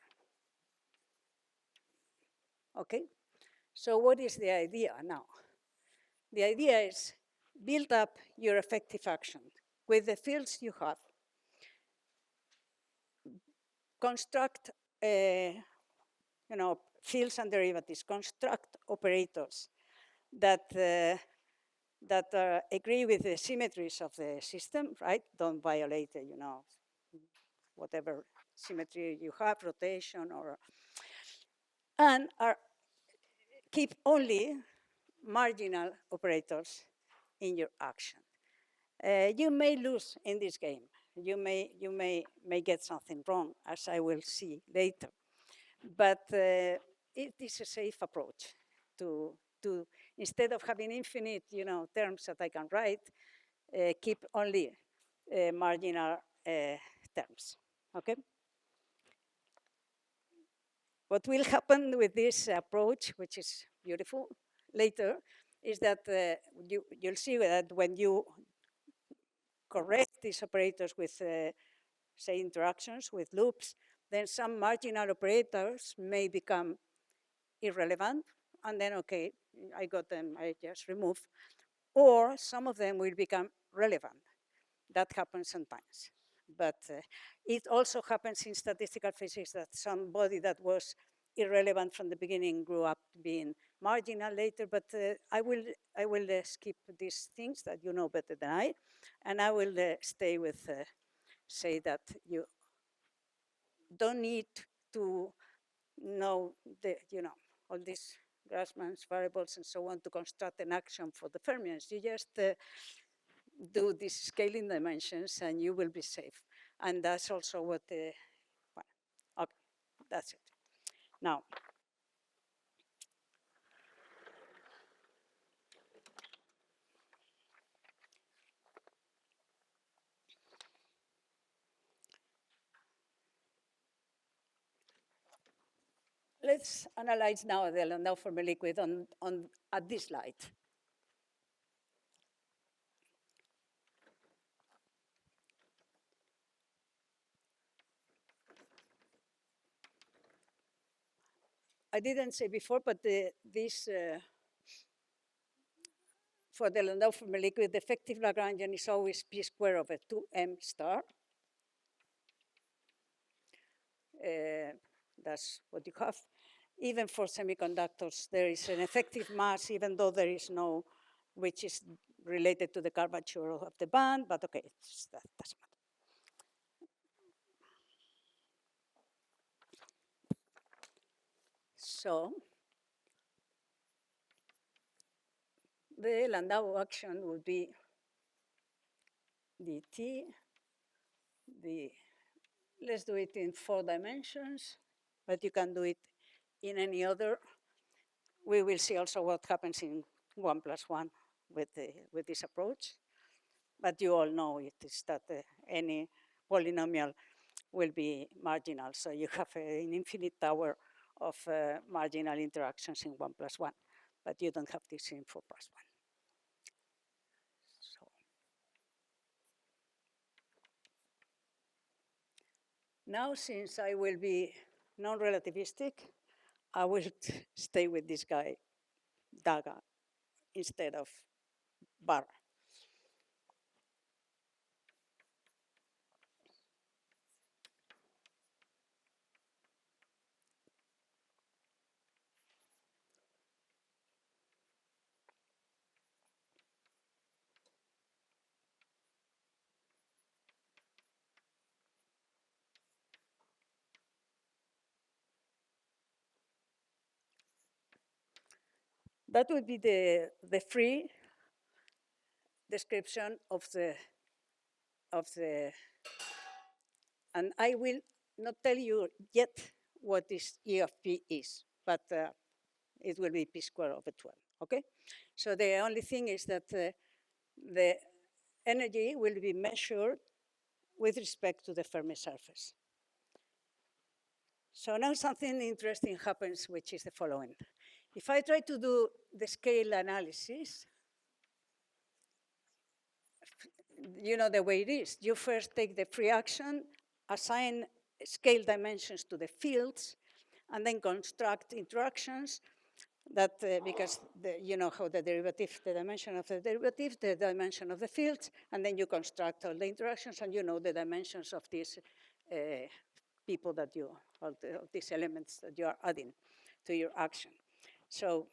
Okay? So what is the idea now? The idea is build up your effective action with the fields you have. Construct, fields and derivatives. Construct operators that agree with the symmetries of the system, right? Don't violate, whatever symmetry you have, rotation or. and keep only marginal operators in your action. You may lose in this game. You may get something wrong, as I will see later. But it is a safe approach to instead of having infinite, terms that I can write, keep only marginal terms. Okay. What will happen with this approach, which is beautiful later, is that you'll see that when you correct these operators with, say, interactions with loops, then some marginal operators may become irrelevant, and then, okay, I got them, I just remove. Or some of them will become relevant. That happens sometimes. But it also happens in statistical physics that somebody that was irrelevant from the beginning grew up being marginal later. But I will skip these things that you know better than I, and I will stay with say that you don't need to know the all these Grassmann's variables and so on to construct an action for the fermions. You just do these scaling dimensions and you will be safe. And that's also what the, well, okay, that's it. Now, let's analyze now the Landau Fermi liquid at this slide. I didn't say before, but this for the Landau Fermi liquid, the effective Lagrangian is always p squared over 2m star. That's what you have. Even for semiconductors, there is an effective mass, even though there is no, which is related to the curvature of the band, but okay, that doesn't matter. So the Landau action would be dt, let's do it in 4 dimensions, but you can do it in any other. We will see also what happens in 1 plus 1 with this approach. But you all know it is that any polynomial will be marginal. So you have an infinite tower of marginal interactions in 1 plus 1, but you don't have this in 4 plus 1. So now, since I will be non-relativistic, I will stay with this guy, Daga, instead of Bar. That would be the free description of the, and I will not tell you yet what this E of P is, but it will be P squared over 12, okay? So the only thing is that the energy will be measured with respect to the Fermi surface. So now something interesting happens, which is the following. If I try to do the scale analysis, you know the way it is. You first take the free action, assign scale dimensions to the fields, and then construct interactions that, because you know how the derivative, the dimension of the derivative, the dimension of the fields, and then you construct all the interactions, and you know the dimensions of these people that you, of these elements that you are adding to your action. So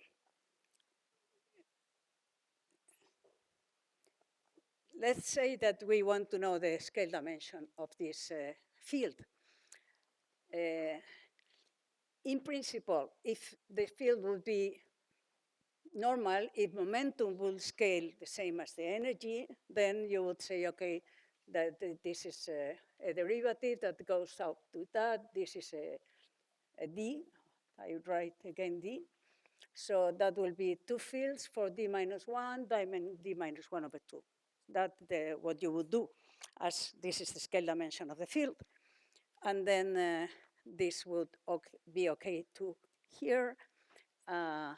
let's say that we want to know the scale dimension of this field. in principle, if the field would be normal, if momentum will scale the same as the energy, then you would say, okay, that this is a derivative that goes out to that. This is a d. I write again d. So that will be two fields for d minus 1, d minus 1 over 2. That's what you would do, as this is the scale dimension of the field. And then this would be okay to here. And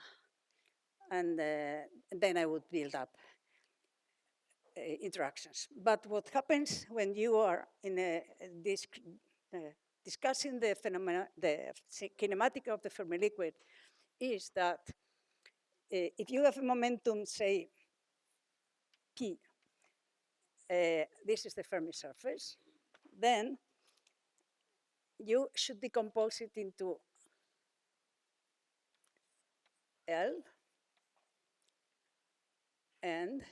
then I would build up interactions. But what happens when you are in discussing the phenomena, the kinematic of the Fermi liquid, is that if you have a momentum, say, P, this is the Fermi surface, then you should decompose it into L and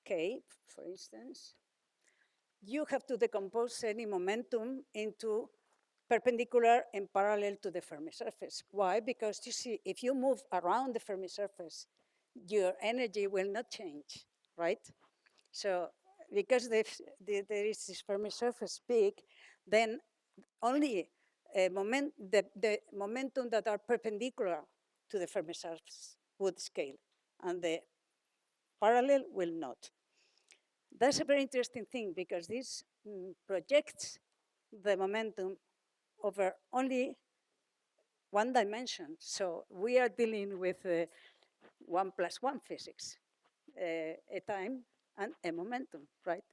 K, for instance. You have to decompose any momentum into perpendicular and parallel to the Fermi surface. Why? Because you see, if you move around the Fermi surface, your energy will not change, right? So because there is this Fermi surface peak, then only the momentum that are perpendicular to the Fermi surface would scale, and the parallel will not. That's a very interesting thing because this projects the momentum over only one dimension. So we are dealing with 1+1 physics, a time and a momentum, right?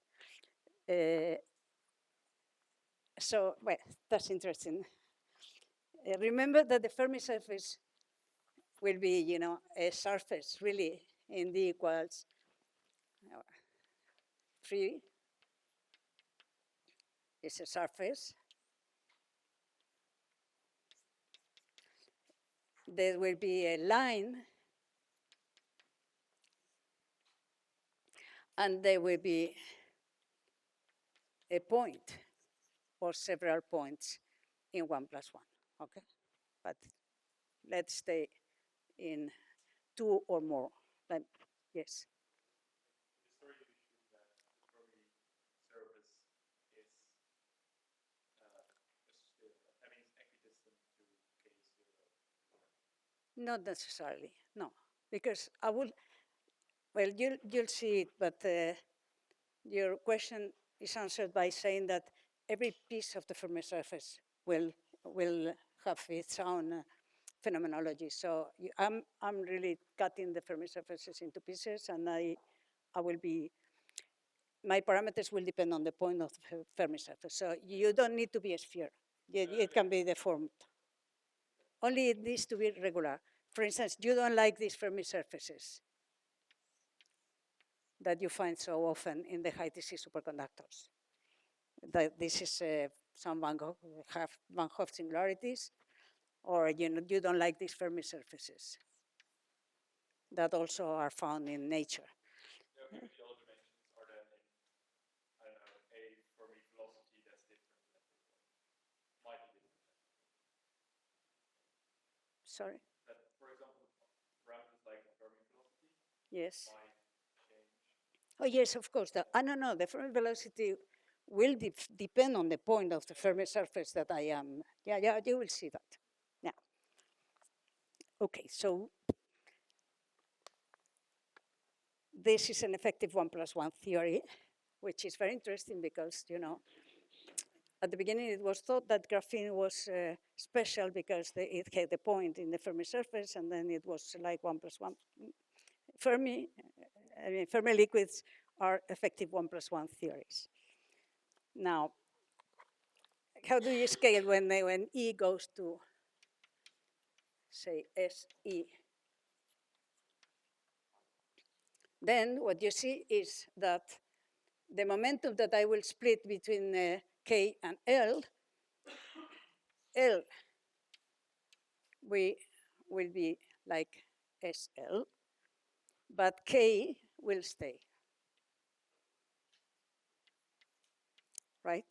So, well, that's interesting. Remember that the Fermi surface will be, a surface really in D equals 3 is a surface. There will be a line, and there will be a point or several points in 1+1, okay? But let's stay in 2 or more. Yes. Not necessarily, no, because I will. Well, you'll see it, but your question is answered by saying that every piece of the Fermi surface will have its own phenomenology. So I'm really cutting the Fermi surfaces into pieces, and I will be. My parameters will depend on the point of the Fermi surface. So you don't need to be a sphere. It can be deformed. Only it needs to be regular. For instance, you don't like these Fermi surfaces that you find so often in the high DC superconductors. That this is some Van Gogh singularities, or you don't like these Fermi surfaces that also are found in nature. Yeah, maybe the other dimensions are then in, I don't know, a Fermi velocity that's different than this one. Might be different. Sorry? That, for example, parameters like Fermi velocity Yes. might change. Oh, yes, of course. No, the Fermi velocity will depend on the point of the Fermi surface that I am. Yeah, you will see that. Yeah. Okay, so this is an effective 1+1 theory, which is very interesting because, at the beginning it was thought that graphene was special because it had a point in the Fermi surface, and then it was like 1+1. Fermi liquids are effective 1+1 theories. Now, how do you scale when E goes to, say, SE? Then what you see is that the momentum that I will split between K and L will be like SL, but K will stay, right?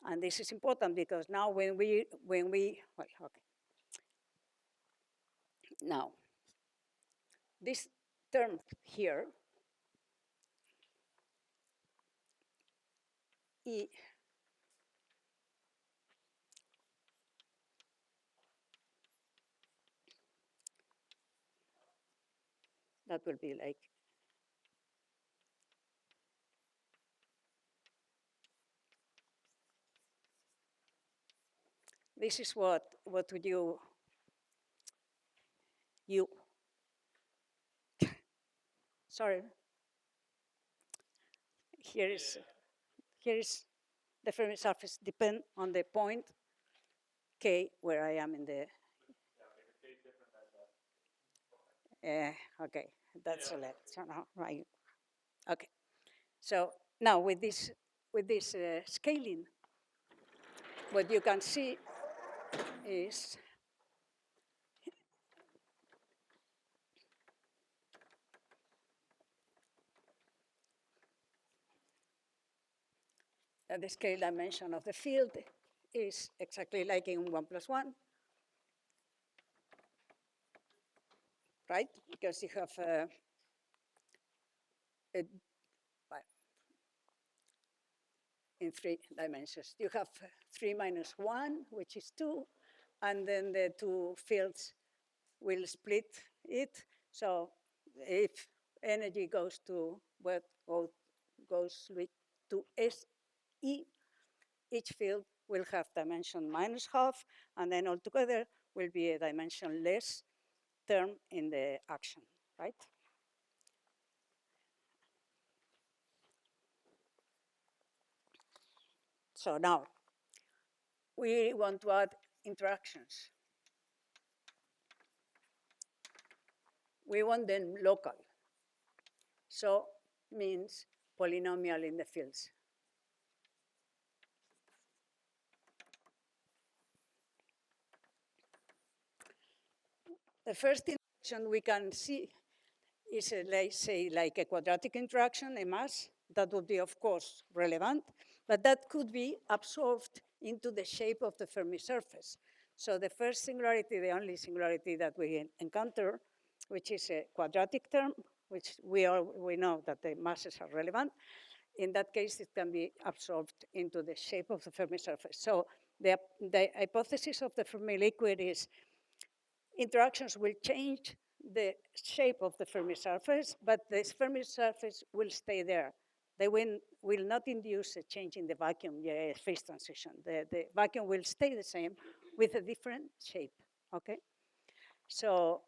And this is important because now when we, well, okay. Now, this term here, E, that will be like this is what would you sorry, here is the Fermi surface depend on the point K where I am in the okay, that's select. So now, right. Okay. So now with this scaling, what you can see is that the scale dimension of the field is exactly like in 1+1, right? Because you have in 3 dimensions. You have 3 minus 1, which is 2, and then the two fields will split it. So if energy goes to what goes to SE, each field will have dimension minus half, and then altogether will be a dimensionless term in the action, right? So now we want to add interactions. We want them local. So means polynomial in the fields. The first interaction we can see is, let's say, like a quadratic interaction, a mass. That would be, of course, relevant, but that could be absorbed into the shape of the Fermi surface. So the first singularity, the only singularity that we encounter, which is a quadratic term, which we know that the masses are relevant. In that case, it can be absorbed into the shape of the Fermi surface. So the hypothesis of the Fermi liquid is interactions will change the shape of the Fermi surface, but the Fermi surface will stay there. They will not induce a change in the vacuum phase transition. The vacuum will stay the same with a different shape, okay? So,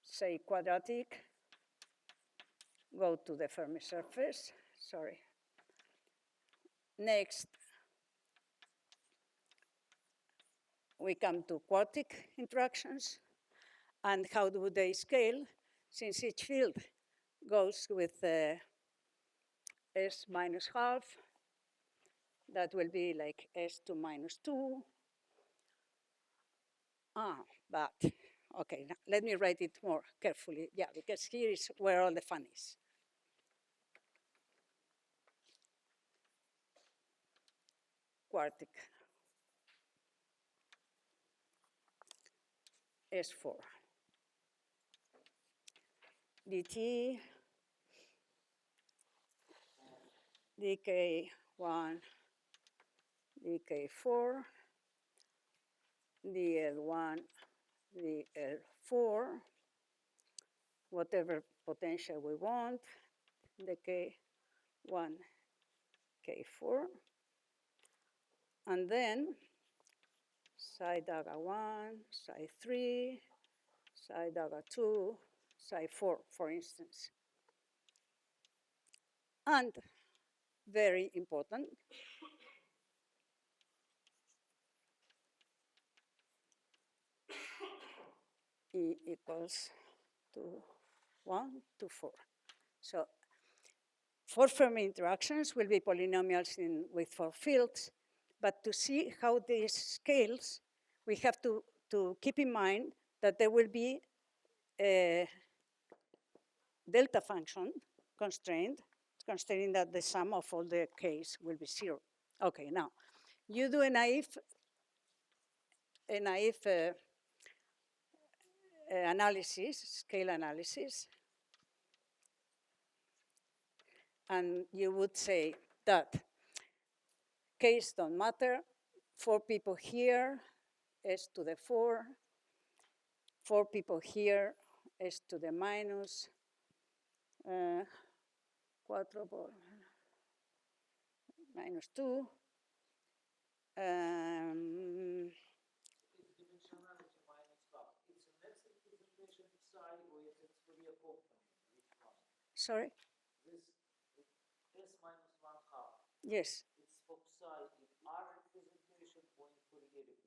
say quadratic, go to the Fermi surface, sorry. Next, we come to quartic interactions. And how do they scale? Since each field goes with S minus half, that will be like S2 minus 2. But, okay, let me write it more carefully. Yeah, because here is where all the fun is. Quartic. S4. dt, dk1, dk4, dl1, dl4, whatever potential we want, dk1, k4, and then psi dagger 1, psi 3, psi dagger 2, psi 4, for instance. And very important, E equals to 1 to 4. So 4 Fermi interactions will be polynomials with 4 fields, but to see how this scales, we have to keep in mind that there will be a delta function constraint. It's considering that the sum of all the Ks will be 0. Okay, now, you do a naive analysis, scale analysis, and you would say that Ks don't matter, 4 people here, S to the 4, 4 people here, S to the minus, 4 por minus 2. Sorry? S minus 1/2. Yes. It's for psi in R representation or in Fourier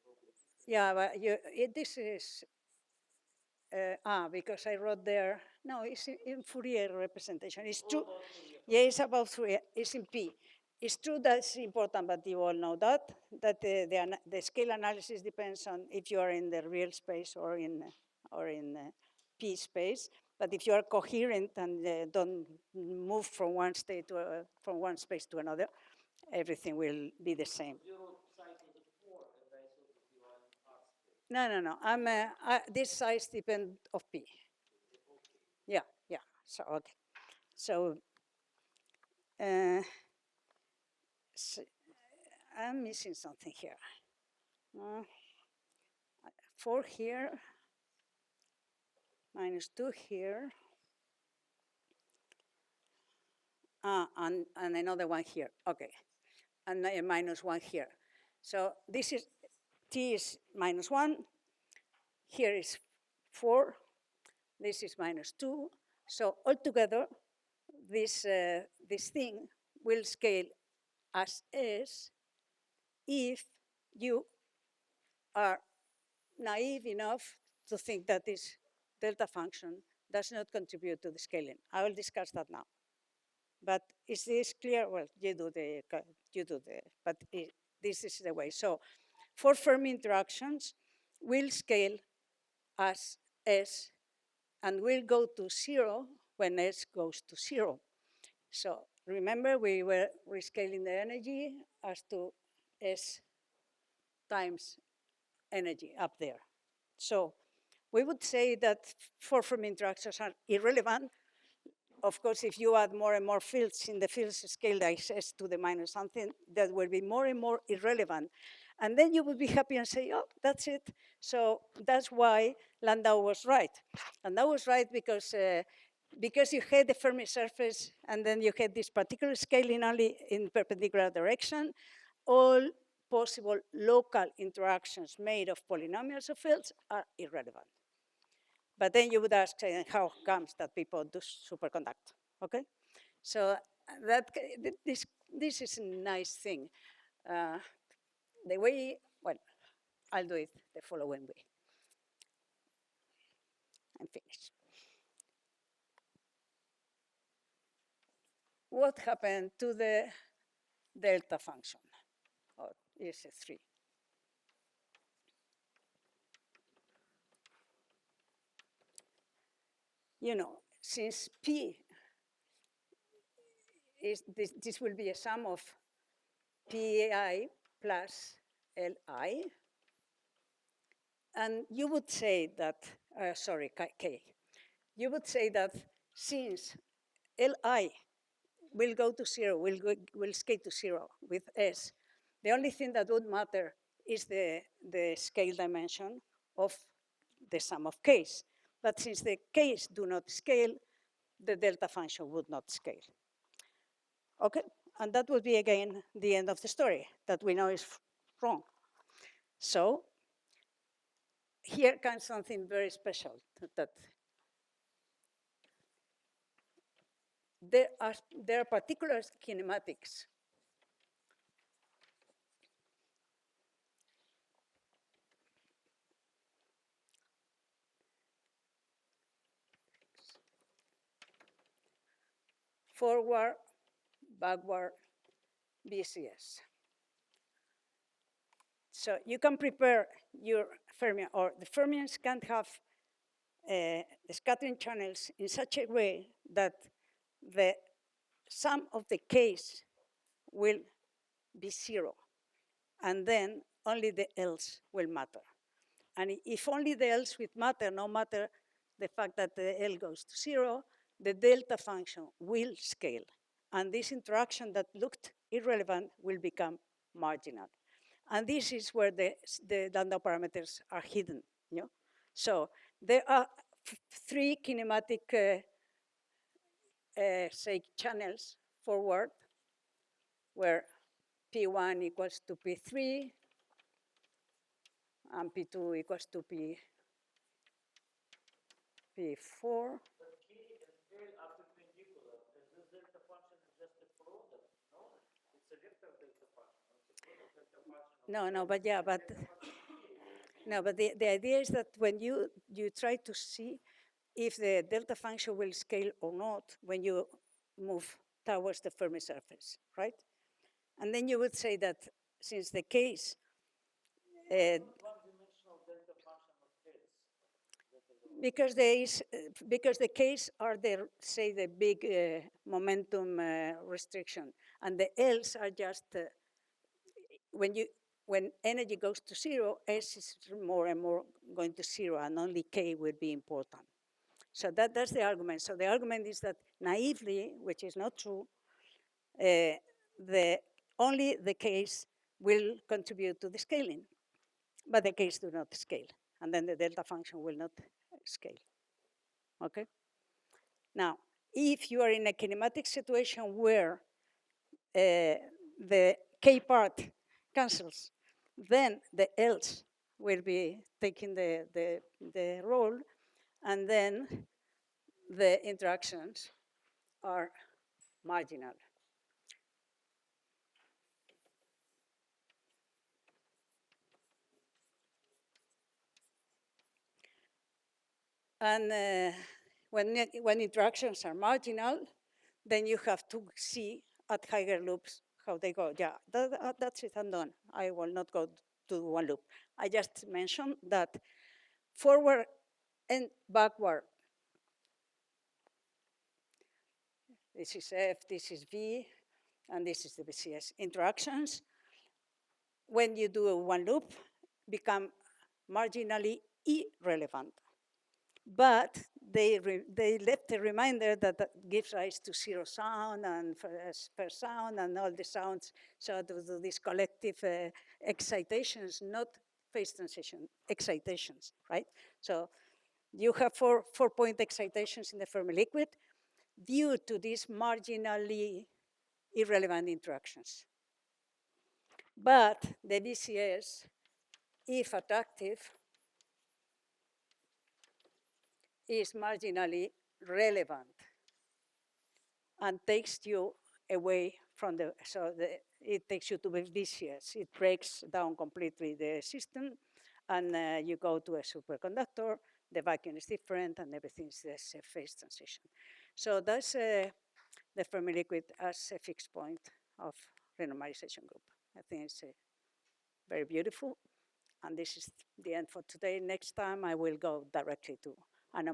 representation? Yeah, but this is, because I wrote there, no, it's in Fourier representation. It's true. Yeah, it's about Fourier, it's in P. It's true that's important, but you all know that the scale analysis depends on if you are in the real space or in P space. But if you are coherent and don't move from one state to from one space to another, everything will be the same. You wrote psi to the 4, and I thought that you are in R space. No. This size depends of P. Yeah. So okay. So, I'm missing something here. 4 here, minus 2 here, and another one here. Okay, and a minus 1 here. So this is T is minus 1. Here is 4. This is minus 2. So altogether, this thing will scale as S if you are naive enough to think that this delta function does not contribute to the scaling. I will discuss that now. But is this clear? Well, you do but this is the way. So for Fermi interactions, we'll scale as S and will go to 0 when S goes to 0. So remember, we were rescaling the energy as to S times energy up there. So we would say that 4 Fermi interactions are irrelevant. Of course, if you add more and more fields in the fields scale like S to the minus something, that will be more and more irrelevant. And then you would be happy and say, oh, that's it. So that's why Landau was right. Landau was right because you had the Fermi surface and then you had this particular scaling only in perpendicular direction, all possible local interactions made of polynomials of fields are irrelevant. But then you would ask, how comes that people do superconduct? Okay, so this is a nice thing. The way, well, I'll do it the following way. I'm finished. What happened to the delta function? Oh, it's a 3. You know, since P is this will be a sum of Pi plus Li, and you would say that, K, you would say that since Li will go to 0, will scale to 0 with S, the only thing that would matter is the scale dimension of the sum of Ks. But since the Ks do not scale, the delta function would not scale. Okay, and that would be again the end of the story that we know is wrong. So here comes something very special that there are particular kinematics forward, backward, BCS. So you can prepare your fermion, or the fermions can have the scattering channels in such a way that the some of the case will be 0, and then only the else will matter. And if only the else will matter, no matter the fact that the L goes to 0, the delta function will scale. And this interaction that looked irrelevant will become marginal. And this is where the lambda parameters are hidden. You know? So there are 3 kinematic say channels forward, where P1 equals to P3, and P2 equals to P4. But K and L are perpendicular, and this delta function is just a product, no? It's a vector delta function, it's a product delta function. No, but yeah, but no, but the idea is that when you try to see if the delta function will scale or not when you move towards the Fermi surface, right? And then you would say that since the case one-dimensional delta function of X. because because the case are the, say, the big momentum restriction, and the else are just when energy goes to 0, S is more and more going to 0, and only K will be important. So that's the argument. So the argument is that naively, which is not true, only the case will contribute to the scaling, but the case do not scale, and then the delta function will not scale. Okay? Now, if you are in a kinematic situation where the K part cancels, then the else will be taking the role, and then the interactions are marginal. And when interactions are marginal, then you have to see at higher loops how they go. Yeah, that's it, I'm done. I will not go to one loop. I just mentioned that forward and backward, this is F, this is V, and this is the BCS. Interactions, when you do a one loop, become marginally irrelevant. But they left a reminder that gives rise to 0 sound and first sound and all the sounds. So to do these collective excitations, not phase transition excitations, right? So you have 4-point excitations in the Fermi liquid due to these marginally irrelevant interactions. But the BCS, if attractive, is marginally relevant and takes you away from it takes you to the BCS. It breaks down completely the system, and you go to a superconductor, the vacuum is different, and everything is a phase transition. So that's the Fermi liquid as a fixed point of renormalization group. I think it's very beautiful, and this is the end for today. Next time I will go directly to anomalies.